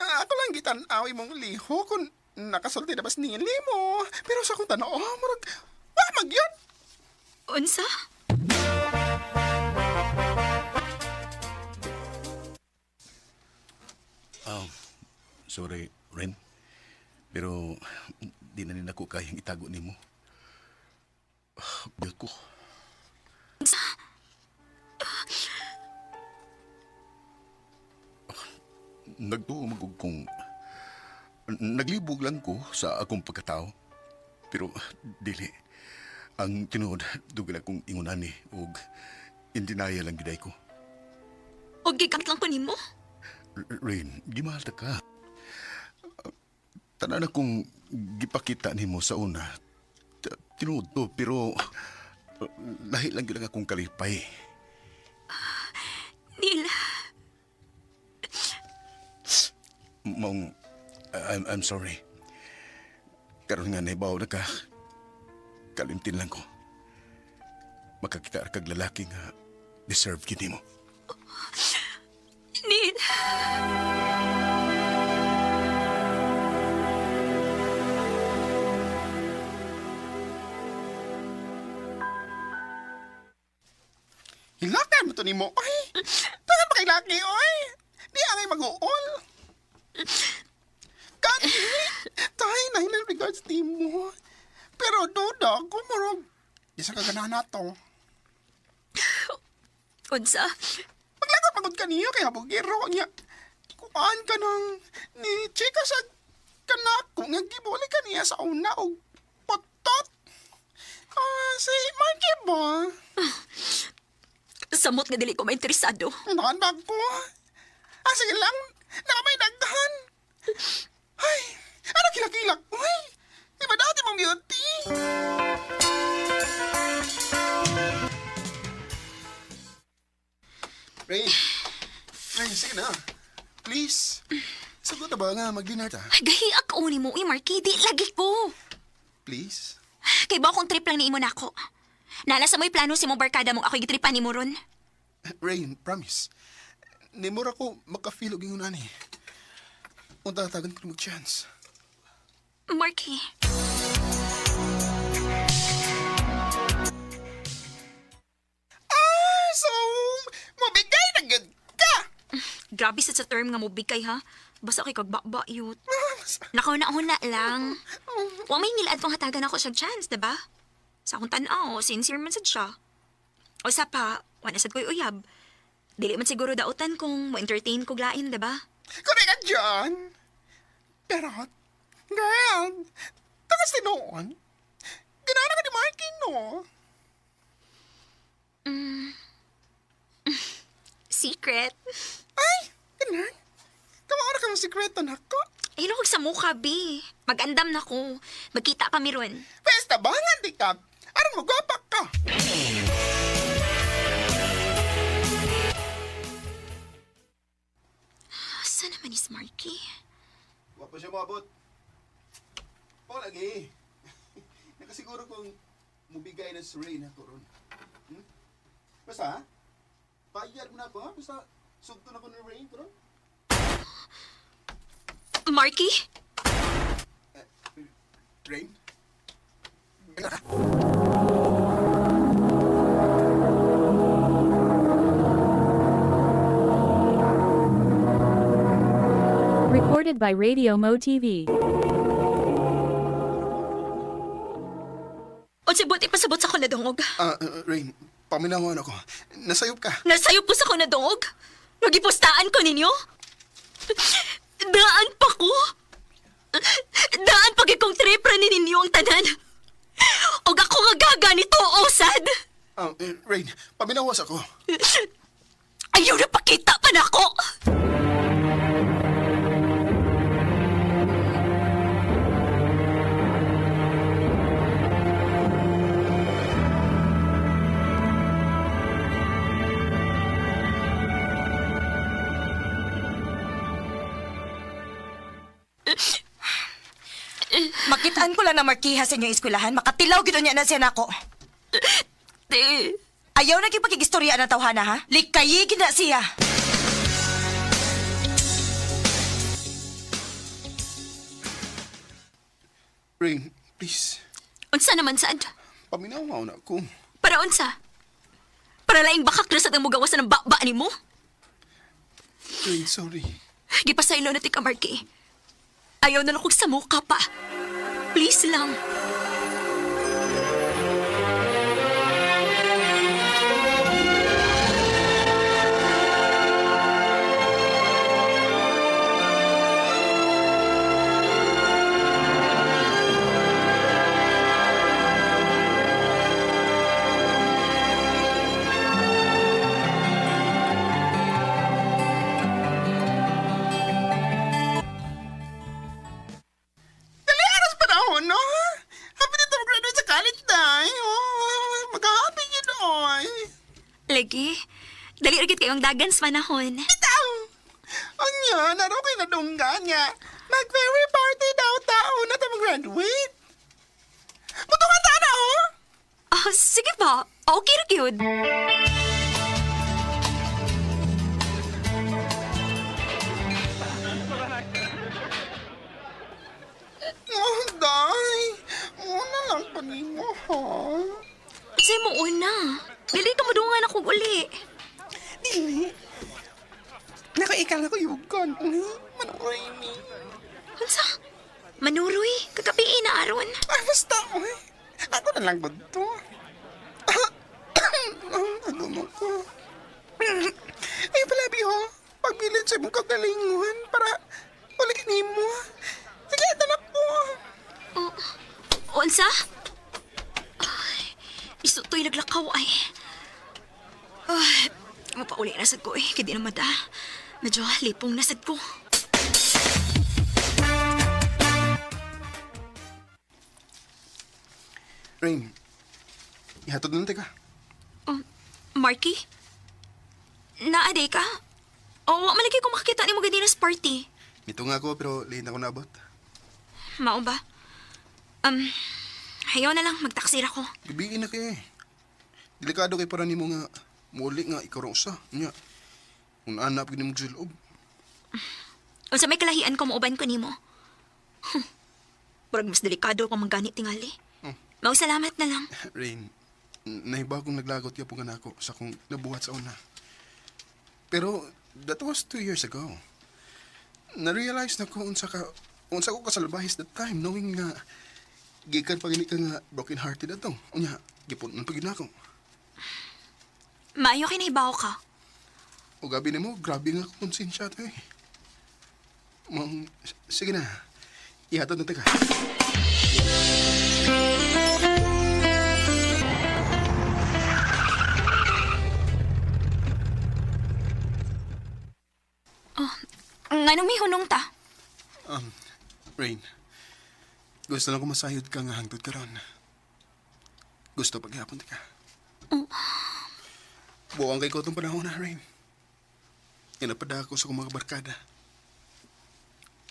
ako lang gitanaw imong liho kung nakasulti na bas nili mo. Pero sa akong tanaw, marag, wala magyod. Unsa? Sorry, Ren. Pero di na rin ako kayang itago ni mo. Biyot ko. Nagtuumag kong naglibog lang ko sa akong pagkatao. Pero dili. Ang tinuod, dugal akong ingunani o indinaya lang giday ko. O gikat lang ko nimo? Rain, gimalta ka. Tanan akong gipakita nimo sa una. Tinuod to, pero lahi lang yun akong kalipay. Nila. Mong, I'm sorry. Karon nga naibaw na ka. Kalimtin lang ko. Makakita kag lalaki nga deserve kini mo. Nila. Hilakan mo to ni mo. Ay, tangan pa kay laki, oy. Di angay mag-uol. Kani, tayo na hinang regards ni mo. Pero duda, kumurog. Isa ka ganahan na to. Unsa? Maglagot pagod ka niya, kaya bugiro niya. Kuhaan ka ng ni chika sa kanako nga gibuli ka niya sa una o potot. Si Marky ba? Samot nga dili ko mainteresado. Nakan ba ko? Sige lang, nakamay daghan. Ay, ano kilak-kilak? Uy, iba dati mong beauty. Ray, sige na. Please. Sagot na ba nga mag-dinner ta? Gahi ako ni mo, Marky. Di lagi ko. Please? Kay ba akong trip lang ni imo nako? Nala sa mo'y plano si mong barkada mong ako'y gitripan ni mo ron. Rain, promise. Nimura ko makafeel og ingon ani. Unta tagan ko mag-chance. Marky. So, mabigay na gud ka! Grabe sa term nga mo bigay ha. Basta kay kagbakbayot. Nakauna-una lang. Wa may ngilad kung hatagan ako siya chance, diba? Sa akong tanaw, sincere man sad siya. O sa pa, wala sad ko'y uyab. Dili man siguro dautan kung mo-entertain ko glain, diba? Correct ka dyan. Pero, girl, takas tinoon. Ganaan ka ni Marky, no? Secret. Ay, ganun. Kamara ka mong sikreto na ko. Ay, huwag sa mukha, B. Mag-andam na ko. Magkita kami ron. Pesta ba nga, di ka? Aram mo, gwapak ka. Saan naman ni Marky? Wala pa siya maabot. O, lagi. Nakasiguro kong mubigay na si Ray na to ron. Basta, ha? Payag mo na ako, ha? Basta, sugto na ko ni Ray to ron. Marky? Rain? Recorded by Radio Mo TV. O sibot, ipasabot sa ko na dungog. Rain, paminawan ako. Nasayop ka. Nasayop po sa ko na dungog? Nagipostaan ko ninyo? Daan pa ko? Daan pag ikong tripra ni ninyo ang tanan? O ako nga gaga nito, osad? Rain, paminawas ako. Ayaw na pakita pa na ako! lang na markiha sa inyong eskwelahan, makatilaw gid niya na siya nako. Te, Ayaw na gipagigistorya na tawhana ha? Likayi gid na siya. Rain, please. unsa naman sad? Paminaw na ako. Para unsa? Para laing bakak na sa tang mugawasan ng baba ni mo? Rain, sorry. Gipasaylo na ti ka, Marky. Ayaw na lang kong sa mukha pa. Please lang. Dali, aras panahon, no? Happy na ito mag-graduate sa college na. Mag-happy yun, oy. Lagi, dali agad kayong dagan sa manahon. Bitaw! Anya, naro kayo na dunggan niya. Mag-very party daw tao na ito mag-graduate. Putungan ta na, oh! Oh, sige ba? Okay ra gyud. Oh, day. Una lang pa mo, ha? Say mo una. Dili ka madungan ako uli. Dili. Nakaikal ako yugon. Manuray ni. Unsa? Manuroy, kagabi na aron. Ah, basta, oy. Ako na lang to. Ano mo ko? Ay, palabi ho. Pagbilid sa mong kagalingon para ulitin mo. Sige, ito na po. Oh, unsa? Ay, iso to'y naglakaw ay. Ay, mapauli na sad ko eh, kaya di na mada. Medyo lipong nasad ko. Rain, ihatod na ka. Oh, Marky? Naaday ka? O, wa malagi ko makakita ni mo ganina sa party. Ito nga ako pero late na ako nabot. Mao ba? Hayaw na lang, magtaksir ako. Gabiin na kayo eh. Delikado kay para nimo nga muli nga ikaw sa. Nya, kung anak gini mo sa loob. Unsa may kalahian ko mauban ko nimo. Murag mas delikado kung mangganit tingali. Mau salamat na lang. Rain, nahibaw kong naglagot ya po ako sa kong nabuhat sa una. Pero that was 2 years ago. Na-realize na ko unsa ko kasalbahis that time knowing nga gikan pa gini ka nga broken hearted ato. Unya, gipon man pagid nako. Maayo kay nahibaw ka. O gabi nimo, grabe nga konsensya to eh. Sige na. Ihatod na ta ka. Nganong may hunong ta? Rain, gusto lang ko masayod ka nga hangtod ka ron. Gusto paghihapon ka. Buwang kay ko itong panahon na, Rain. Inapada ako sa kong mga barkada.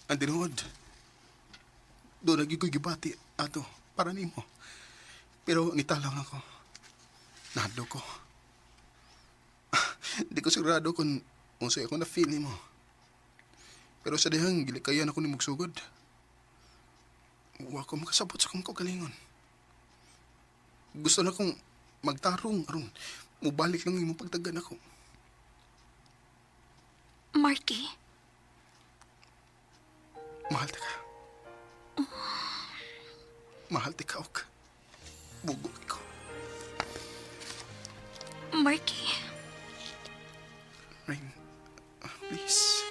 Ang tinuod, doon lagi ko'y gibati ato para nimo. Pero nitalaw ako. Nahadlo ko. Di ko sigurado kung unsay ako na feel nimo. Pero sa dihang gilikayan ako ni Mugsugod. Wa ko makasabot sa kong kagalingon. Gusto na kong magtarong aron mubalik lang yung pagtagan ako. Marky? Mahal ta ka. Mahal ti ka og bugod ko. Marky? Rain, please,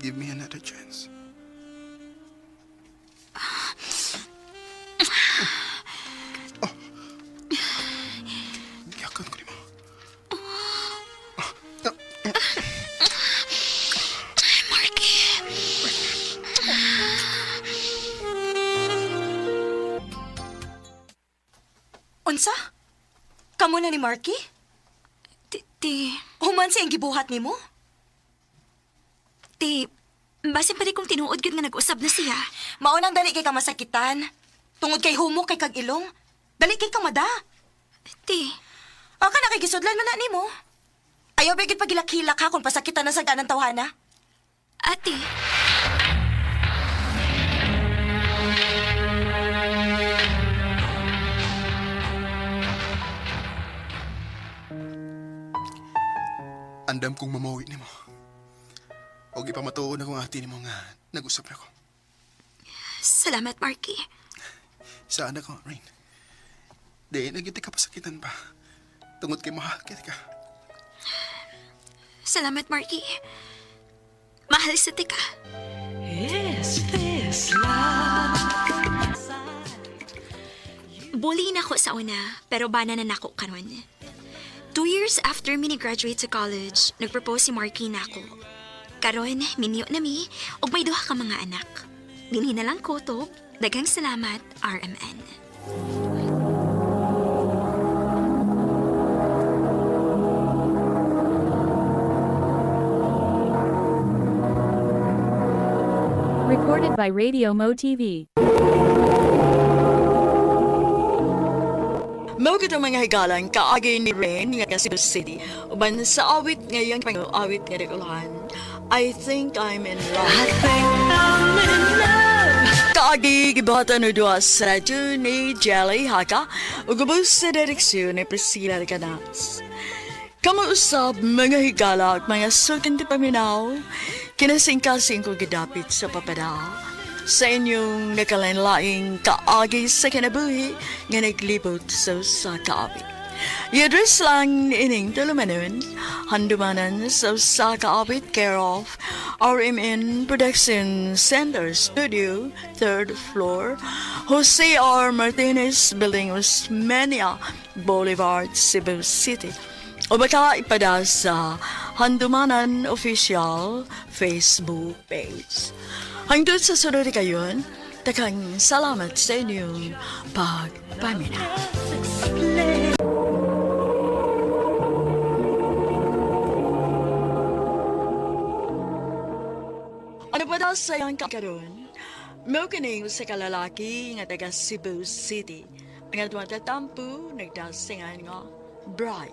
give me another chance. Giyakan ko ni mo. Marky? Unsa? Kamu na ni Marky? Ti, Human siyang gibuhat nimo? basin pa rin kong tinuod yun nga nag-usab na siya. Maunang dali kay ka masakitan. Tungod kay humok kay kag ilong. Dali kay kamada. Ti, O ka nakikisudlan man na nimo. Ayaw bigit pagilak-hilak ha kung pasakitan na sa ganang tawhana. ate. Andam kong mamawi nimo. Og ipamatuon akong ati nimo nga nag-usap na ko. Salamat, Marky. Saan ako, Rain? Di, nagiti ka pasakitan pa. Tungod kay mahal ka. Salamat, Marky. Mahal sa tika. Bully na ko sa una, pero bana na nako karon. 2 years after me ni-graduate sa college, nag-propose si Marky na ako. Karon, minyo na mi, og may duha ka mga anak. Dinhi na lang kutob, daghang salamat, RMN. Recorded by Radio Mo TV. Mao kita mga higalan kaagay ni Rain nga Cebu City. Uban sa awit ngayang awit nga regulahan. I think I'm in love. Kaagi gibatan no duha sa radyo ni Jelly Haka ug gubos sa direksyon ni Priscilla Canas. Kamuusab mga higala at mga sultan ti paminaw, kinasing-kasing ko gidapit sa papada. Sa inyong nakalain-laing kaagi sa kinabuhi nga naglibot sa kaabi. I-address lang ining tulumanon, handumanan sa kaabit care of RMN Production Center Studio, 3rd floor, Jose R. Martinez Building, Osmeña Boulevard, Cebu City. O baka ipada sa Handumanan Official Facebook page. Hangtod sa sunod kayon, takang salamat sa inyong pagpamina. Ano pa daw sa iyang kakaroon? Mau kaning sa kalalaki nga taga Cebu City. Ang atwang tatampo, nagdasingan nga, Bri.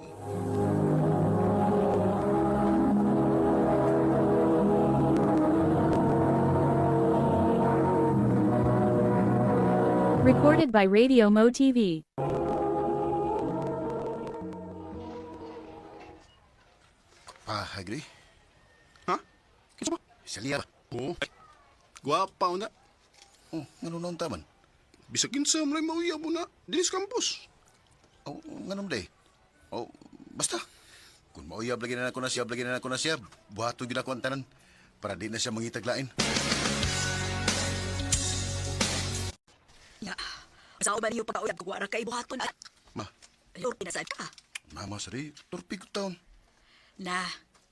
Recorded by Radio Mo TV. Agree? Ha? Kinsa ba? Salia ba? Oo. Guwapa na. Oh, ngano naon taman? Bisag kinsa mo mauya mo na dinis campus. Oh, nganom day. Oh, basta. Kung mauyab lagi na ako na siya, buhaton gyud ako ang tanan para di na siya mangitaglain. Ya, sa uban niyo pagkauyab ko wala kay buhaton at Ma, ayor pinasad ka. mama sari, turpig ko taon. Na,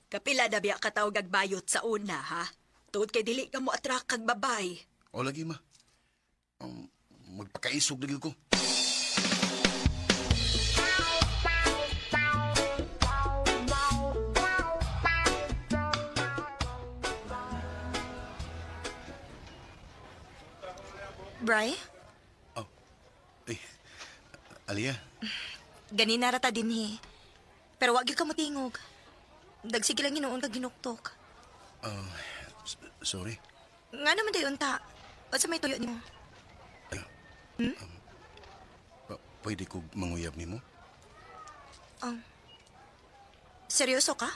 kapila na biya ka tawag agbayot sa una, ha? Tuod kay dili ka mo atrak kag babay. O lagi ma. Magpakaisog lagi ko. Bri, Alia, ganina rata din Pero wag gyud ka motingog. Dagsige lang ginoon kag ginuktok. sorry. Nga naman dayon ta. O sa may tuyo nimo? Pwede ko manguyab nimo? Seryoso ka?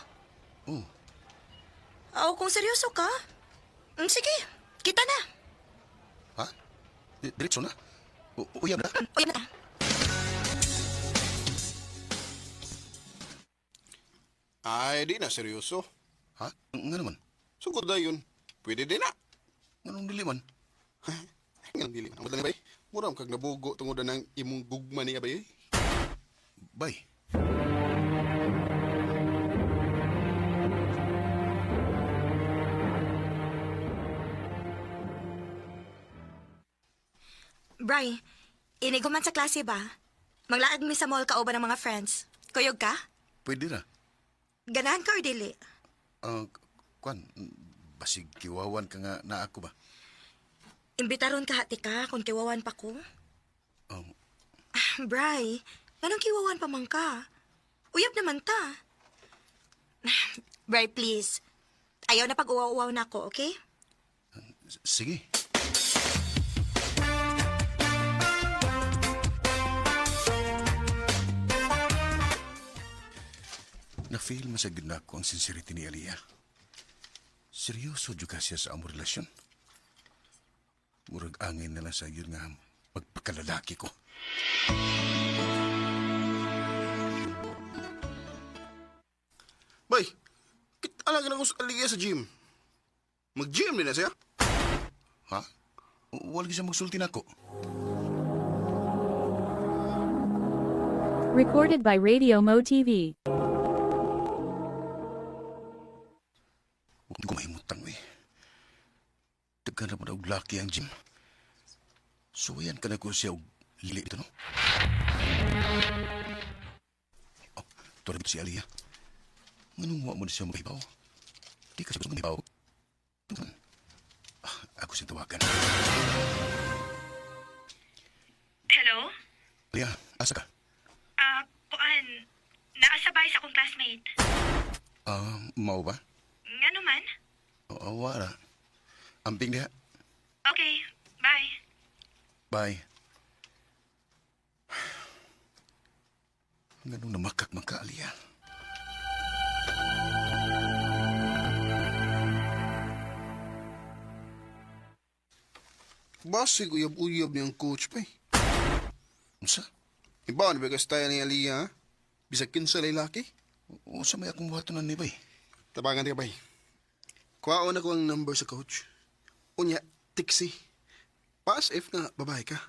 Oh, Oo, kung seryoso ka. Sige, kita na. ha? Diretso na? Uyab na? Uy na ta. Ay, di na seryoso. Ha? Nga naman? Sugod na yun. Pwede din na. Nganong dili man? Ngayon dili. Ang madali bay. Muram kag nabugo tungod na ng imong gugma niya bay. Bay. Bri, inig man sa klase ba? Maglaag mi sa mall ka uban ng mga friends. Kuyog ka? Pwede na. Ganahan ka or dili? Kwan, basig kiwawan ka nga na ako ba? Imbitaron ka hati ka kung kiwawan pa ko. Bray, anong kiwawan pa man ka? Uyab naman ta. Bray, please. Ayaw na pag-uwaw-uwaw na ako, okay? Sige. Na-feel masagid na ako ang sincerity ni Aliyah. Seryoso juga siya sa among relasyon. Murag angin na lang sa yun nga magpakalalaki ko. Bay, kita lang ako sa Aliyah sa gym. Mag-gym din na siya. Ha? Wala siya magsulti na ako. Recorded by Radio Mo TV. Huwag ko mahimutang eh. Taga na mo na og laki ang gym. So yan ka na ko siya og lili ito no? Oh, tuwag si Aliyah. Nganong mo na siya mahibaw? Di ka siya mahibaw. Ako siyang tawagan. Hello? Aliyah, asa ka? Kuan, naasabay sa akong classmate. Mau ba? Nga naman? Wala. Amping diha. Okay, bye. Bye. Ganun na makak-maka, Aliyah. Basig uyab-uyab niyang coach pa eh. Unsa? Iba na ba style ni Aliyah? Bisag kinsa lalaki? Unsa may akong buhatonan ni bay? Tabangan ka bay. Kuhaon ako ang number sa coach. Unya, tiksi. Pass if nga babae ka.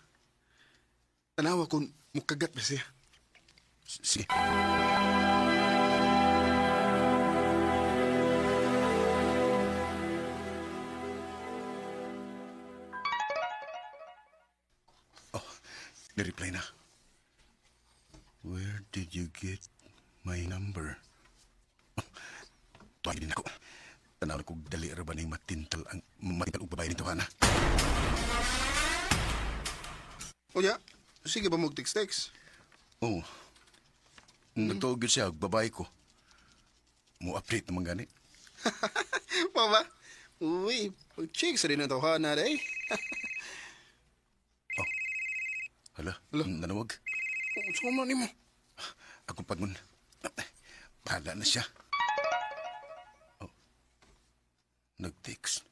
Tanawa kung mukagat ba siya. Sige. Oh, ni-reply na. Where did you get my number? Oh, tuwa din ako. Tanaw na kong dali ra ba ng matintal ang matintal og babae nito, Hana? Unya, sige ba mag-text-text? Oo. Nagtuog yun siya, og babae ko. Mo-update naman gani. Mama, uy, pag-check sa rin ang tawhana na eh. Hala, Hala. nanawag. Saan mo ni mo? Ako pagun. Bahala na siya. Oh. Nag-text.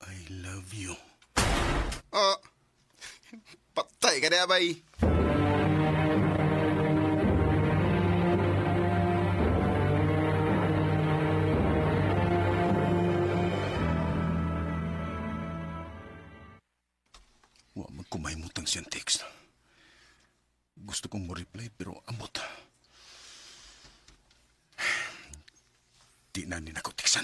I love you. Patay ka na, bay. Wa magkumaymutang siyang text. Gusto kong mo-reply pero amot. Di na ako tiksan.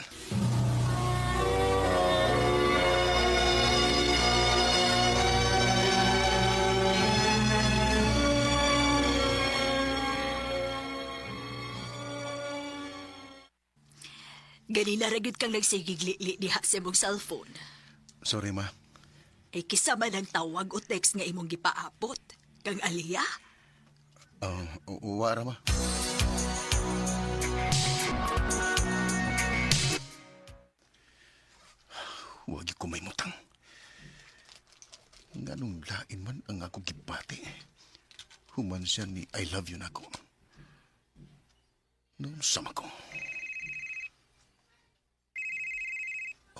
Ganina ragid kang nagsigigli diha sa imong cellphone. Sorry, ma. Ay kisama ng tawag o text nga imong gipaabot. Kang Aliyah? Wara, ma. Huwag ko may mutang. Nganong lain man ang ako gipati. Human siya ni I love you na ako. Noon sama ko.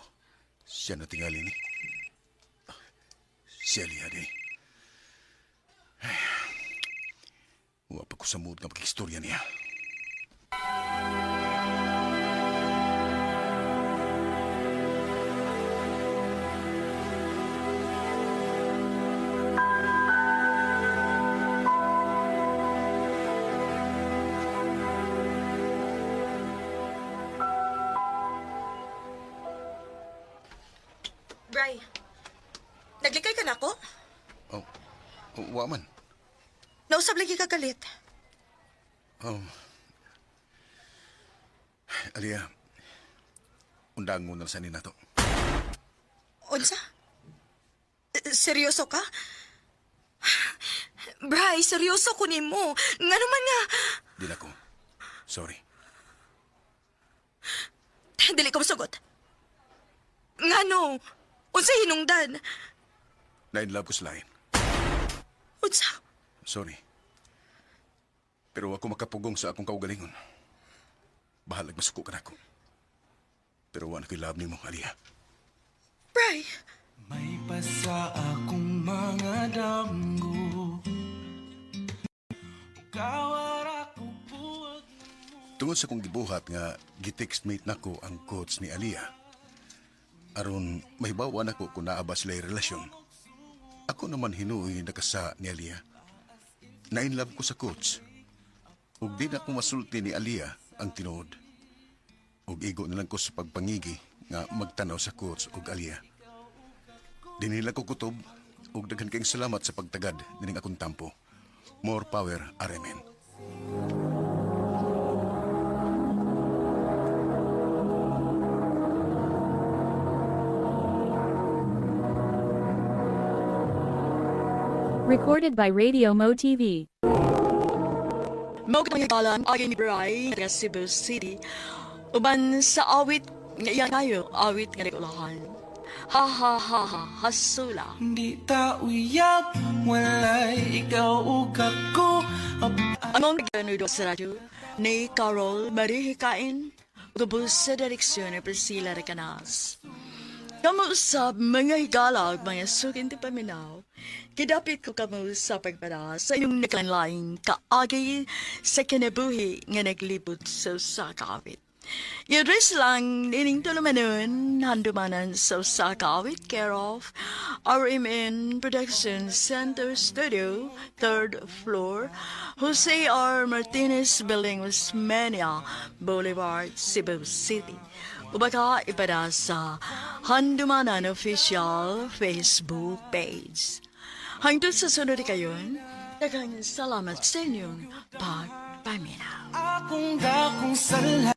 Oh, siya na tingali ni. Si Aliyah di. Huwag pa ko sa mood nga mag-istorya niya. Bray, naglikay ka na ako? Waman. Nausap lagi ka galit. Aliyah, undang mo na sa nina to. Unsa? Seryoso ka? Bray, seryoso ko nimo. Nga naman nga. Di na ko. Sorry. Dili ko masugot. Nga no, unsa hinungdan? Na-inlove ko sa lain. Unsa? Sorry. Pero ako makapugong sa akong kaugalingon. Bahalag masuko ka na ako. Pero wala ko'y love ni mo, Aliyah. Bray, May pasa akong mga damgo. Kawara ko buwag. Tungod sa kong gibuhat nga gitextmate nako ang coach ni Aliyah. Aron mahibawa nako kung naaba sila'y relasyon. Ako naman hinuoy nakasa ni Aliyah. Na-inlove ko sa coach. Ug di na ko masulti ni Aliyah ang tinuod. Ug igo na lang ko sa pagpangigi nga magtanaw sa coach ug Aliyah. Dinila ko kutob ug daghan kayong salamat sa pagtagad dining akong tampo. More power, Aremen. Recorded by Radio Mo TV. Mao kitang hikalan agi ni Bray nga Cebu City. Uban sa awit nga iyan kayo, awit nga nagulahan. Ha ha ha ha, hasula. Di ta uyab, walay ikaw ug ako. Among nagkanudo sa radyo ni Carol Marie Hikain, ubos sa direksyon ni Priscilla Recanas. Kamu sa mga higalag, mga sukin ti paminaw, kidapit ko kamu sa pagpada sa inyong naglanlaing kaagi sa kinabuhi nga naglibot sa kakawit. I-address lang nining tulumanon, handumanan sa kakawit, care of RMN Production Center Studio, 3rd floor, Jose R. Martinez Building, Osmeña Boulevard, Cebu City. Ubaka ipada sa Handumanan Official Facebook page. Hangtod sa sunod kayon, daghang salamat sa inyong pagpaminaw. Akong dakong sala.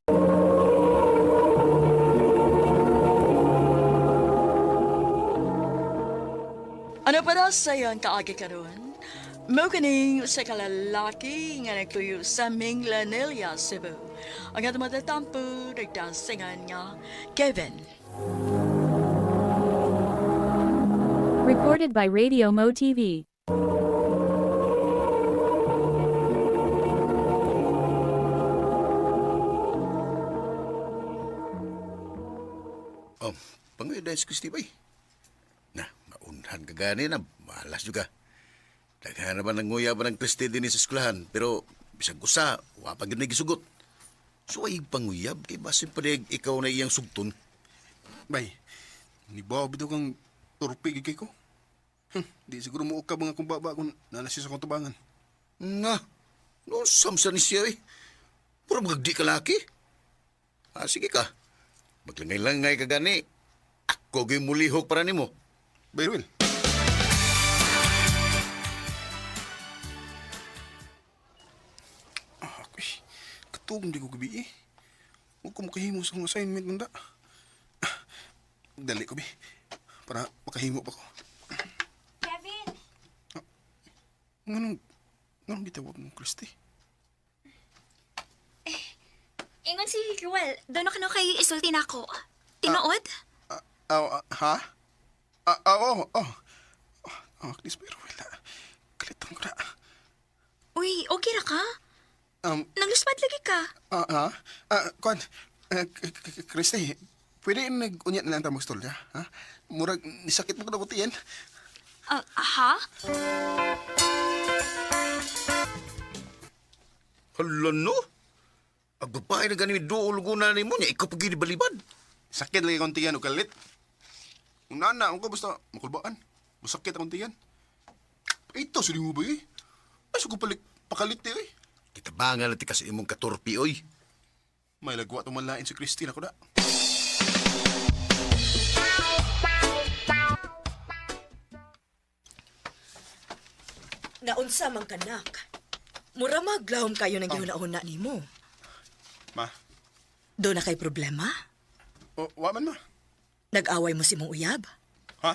Ano para sa iyang kaagi karon? Mao kaning sa kalalaki nga nagtuyo sa Minglanilla, Cebu. Ang atong matatampo, nagdasingan nga Kevin. Recorded by Radio Mo TV. Pangoy dahil si Christy ba na, maunhan ka gani na, malas juga. Daghan naman ng nguya ba ng Christy din sa eskwelahan, pero bisag kusa, wapag yun na gisugot. So ay panguyab, kay basin pa ikaw na iyang sugton. Bay, nibaw bito kang turpig kay ko. Di siguro mo ka mga kumbaba kung nalasis akong tubangan. Nga, no samsa ni siya eh. Puro magagdi ka laki. Sige ka, maglangay-langay ka gani. Ako gay mulihok para ni mo. Bayrwin. Katugong di ko gabi eh. Huwag ko makahimo sa kong assignment munda. Dali ko, bi. Para makahimo pa ko. Kevin! Nganong bitawag mo, Christy? Ingon si Ruel, doon ka na kay isulti na ako. Tinuod? Ha? Oo. Please, pero wala. Kalitan ko na. Uy, okay na ka? Nagluspat lagi ka. Kwan, Christy, pwede nag-unyat na lang tayo mag-stolya, ha? Murag, nisakit mo ko na butiyan. Ha? Hala no? Ang babae na ganun doon ni mo niya, ikaw pag balibad. Sakit lagi akong tiyan o kalit. Kung nana, ako basta makulbaan. Masakit akong tiyan. Ito, sili mo ba eh? Ay, ko pakalit eh. Kita ba nga natin kasi imong katurpi, oy? May lagwa tumanlain si Christine ako na. Naunsa man kanak. Mura maglahom kayo ng gihuna-huna nimo. Ma? Do na kay problema? Waman ma. Nag-away mo si mong uyab? Ha?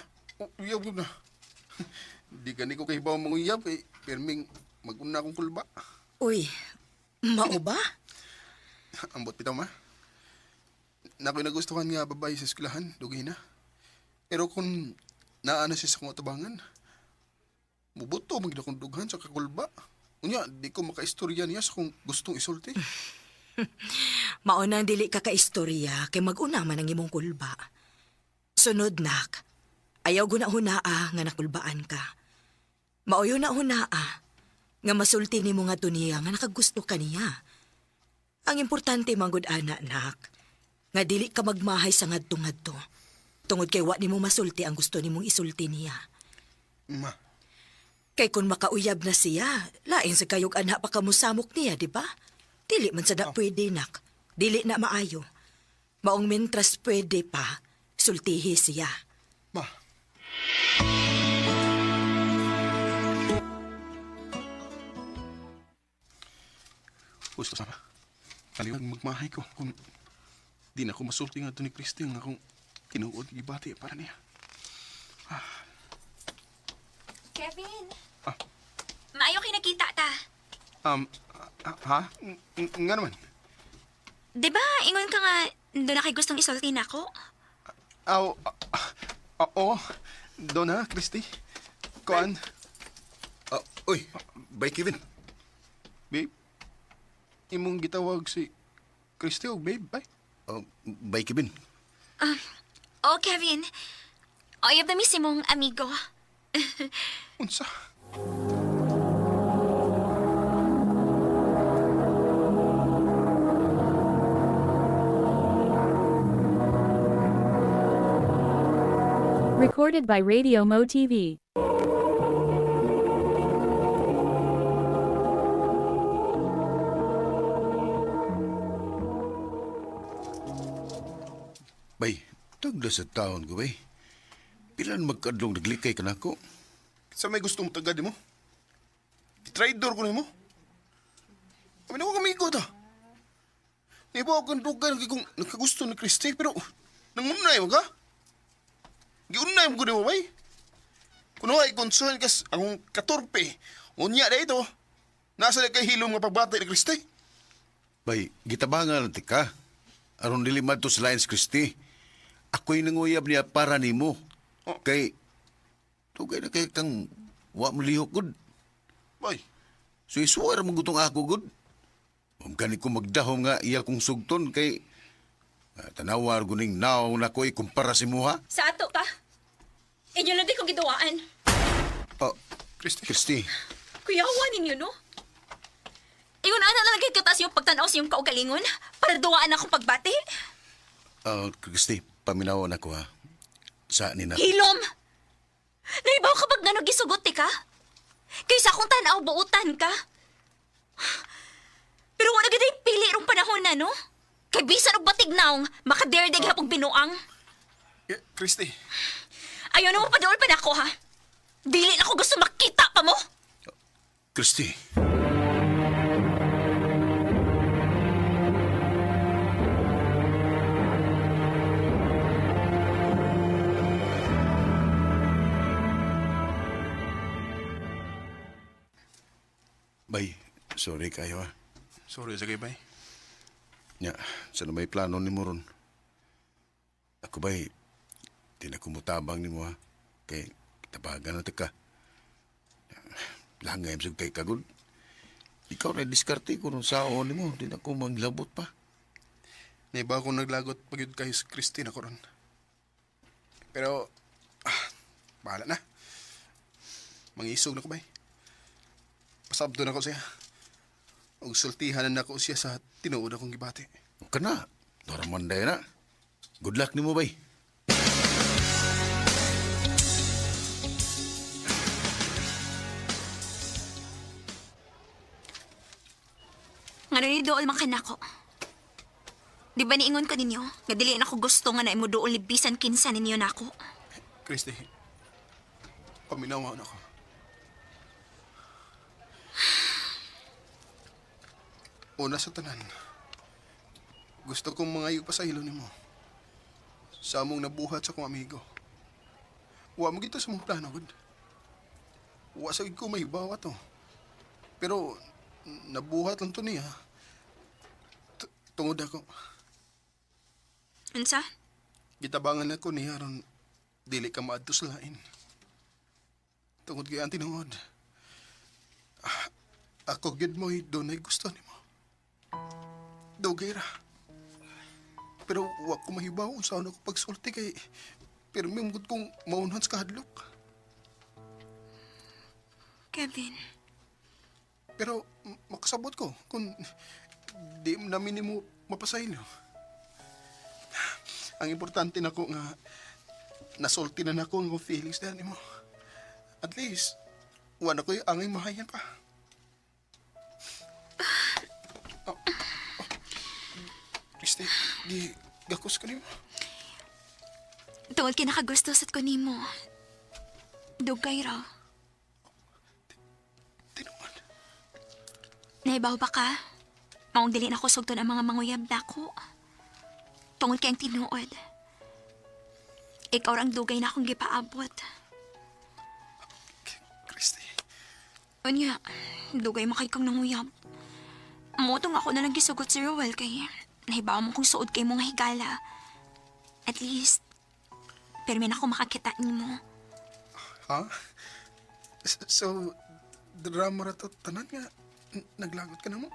Uyab na. Di ka ni ko kahibaw manguyab kay perming mag-una akong kulba. Uy, mao ba? Ambot bitaw ma. Nako'y nagustuhan nga babae sa eskwelahan, dugay na. Pero kung naana siya sa kong atabangan, mubuto magda kong dughan sa kakulba. Unya, di ko makaistorya niya sa kung gustong isulti. Maunang dili ka kaistorya kay mag-una man ang imong kulba. Sunod nak, ayaw guna-hunaa nga nakulbaan ka. Mauyo na hunaa nga masulti nimo nga niya nga nakagusto ka niya. Ang importante manggod ana nak, nga dili ka magmahay sa ngadto-ngadto. Tungod kay wa nimo masulti ang gusto nimong isulti niya. Ma. Kay kung makauyab na siya, lain sa kayog anak pa kamusamok niya, di ba? Dili man sa da pwede, nak. Dili na maayo. Maong mentras pwede pa, sultihi siya. Ma. Gusto sana. Kaliwag magmahay ko kung di na ako masulti nga ito ni Christy nga kung tinuod gibati para niya. Kevin! Ah. Maayo kay nakita ta. Ha? Nga naman. Di ba, ingon ka nga, doon na kay gustong isulti na ako? Oo. Doon ha, Christy. Kuan. Uy, bay Kevin. Babe, imong gitawag si Christy o babe, bay? Bay Kevin. Oh, Kevin. Oyab na miss mong amigo. Unsa? Recorded by Radio Mo TV. Bay, tagda sa taon ko, bay. Pilan magkadlong naglikay ka na ako. Sa may gusto mo tagad mo? Traidor ko na mo? Kami na ko kamigo ta. Iba ako kang dugan kung nagkagusto ni Christy, pero nangunay mo ka? Giunay mo ko na mo, bay? Kung ay concern kas akong katurpe, unya na ito, nasa na kay hilom nga pagbati ni Christy? Bay, gitabangan natin ka. Aron dilimad to sa Lions Christie. Ako'y nanguyab niya para nimo. Kay, tugay na kay kang wa malihok, good. Bay? So isuwar mong gutong ako, good. Gani ko magdahom nga iya kong sugton kay tanawar guning naw na ko'y kumpara si Muha. Sa ato ka? Inyo na di ko giduaan. Christy. Kuyawan ninyo, no? Ingon ana na lagi katas yung pagtanaw sa yung kaugalingon para duwaan akong pagbati. Christy, paminawan ako ha. Sa nina. Hilom! Naibaw ka pag nga gisugot ka? Kaysa akong tanaw, buutan ka. Pero wala ganda yung pili rong panahon na, no? Kay bisan og batig naong, makaderdig hapong binuang. Christy. Ayaw na mo padool pa na ako, ha? Dili na ako gusto makita pa mo. Christy. Bay, sorry kayo ha. Sorry sa bay. Nya, sa may plano ni mo ron. Ako bay, di na kumutabang ni mo ha. Kay tabagan na ka. Langay sa kay kagod. Ikaw na diskarte ko nung saon ni mo. Di na ko maglabot pa. Naiba akong naglagot pag yun kay Christine ako ron. Pero, bahala na. Mangisog na ko bay. Pasabdo na ko siya. Og sultihan na ako siya sa tinuod akong gibati. Ka na. Naramanday na. Good luck ni mo, bay. Nga ni dool man ka na ako. Di ba niingon ko ninyo? Nga dili na ako gusto nga na imo dool libisan kinsa ninyo na ako. Christy, paminawa na ako. Una sa tanan, gusto kong mangayo pa sa ilo ni mo. Sa among nabuhat sa kong amigo. Huwag mo gito sa mong plano, good. wasag ko mahibawa to. Pero, nabuhat lang to niya. Tungod ako. Unsa? Gitabangan ako niya ron dili ka maadto sa lain. Tungod kay ang tinuod. Ako gid mo dunay gusto nimo. Dugay ra. Pero wa ko mahibaw unsa ako pagsulti kay pero mimugod kong maunhan sa kahadlok. Kevin. Pero makasabot ko kung di namin mo mapasahin. Ang importante na ko nga nasulti na nako ang feelings dahil mo. At least, wala ko yung angay mahayan pa. Christy, di gakos ka nimo. Tungod kinakagusto sa ko nimo. Dugay ra. Naibaw ba ka? Maong dili na ko sugton ang mga manguyab na ko. Tungod kay ang tinuod. Ikaw ang dugay na akong gipaabot. Christy. Unya, dugay makay kang nanguyab. Motong ako na lang gisugot si Roel kay nahibaw mo kung suod kay mong higala. At least, permin ako makakita mo. Ha? So, drama ra to tanan nga naglagot ka na mo?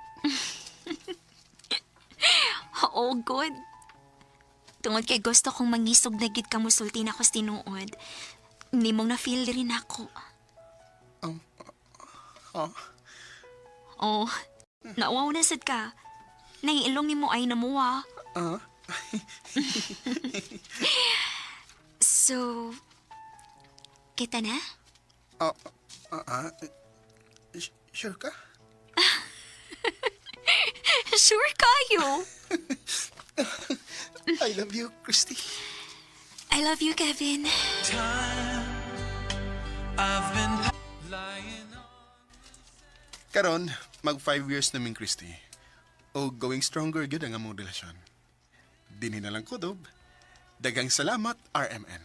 Oo, good. Tungod kay gusto kong mangisog na gid ka musulti na ko sa tinuod. Hindi mong na-feel rin ako. Oh, nauwaw na sad ka. Naiilong ni mo ay namuwa. So, kita na? Sure ka? Sure kayo. I love you, Christy. I love you, Kevin. Karon, mag 5 years namin, Christy. O going stronger gyud ang among relasyon. Dinhi na lang kudob. Daghang salamat, RMN.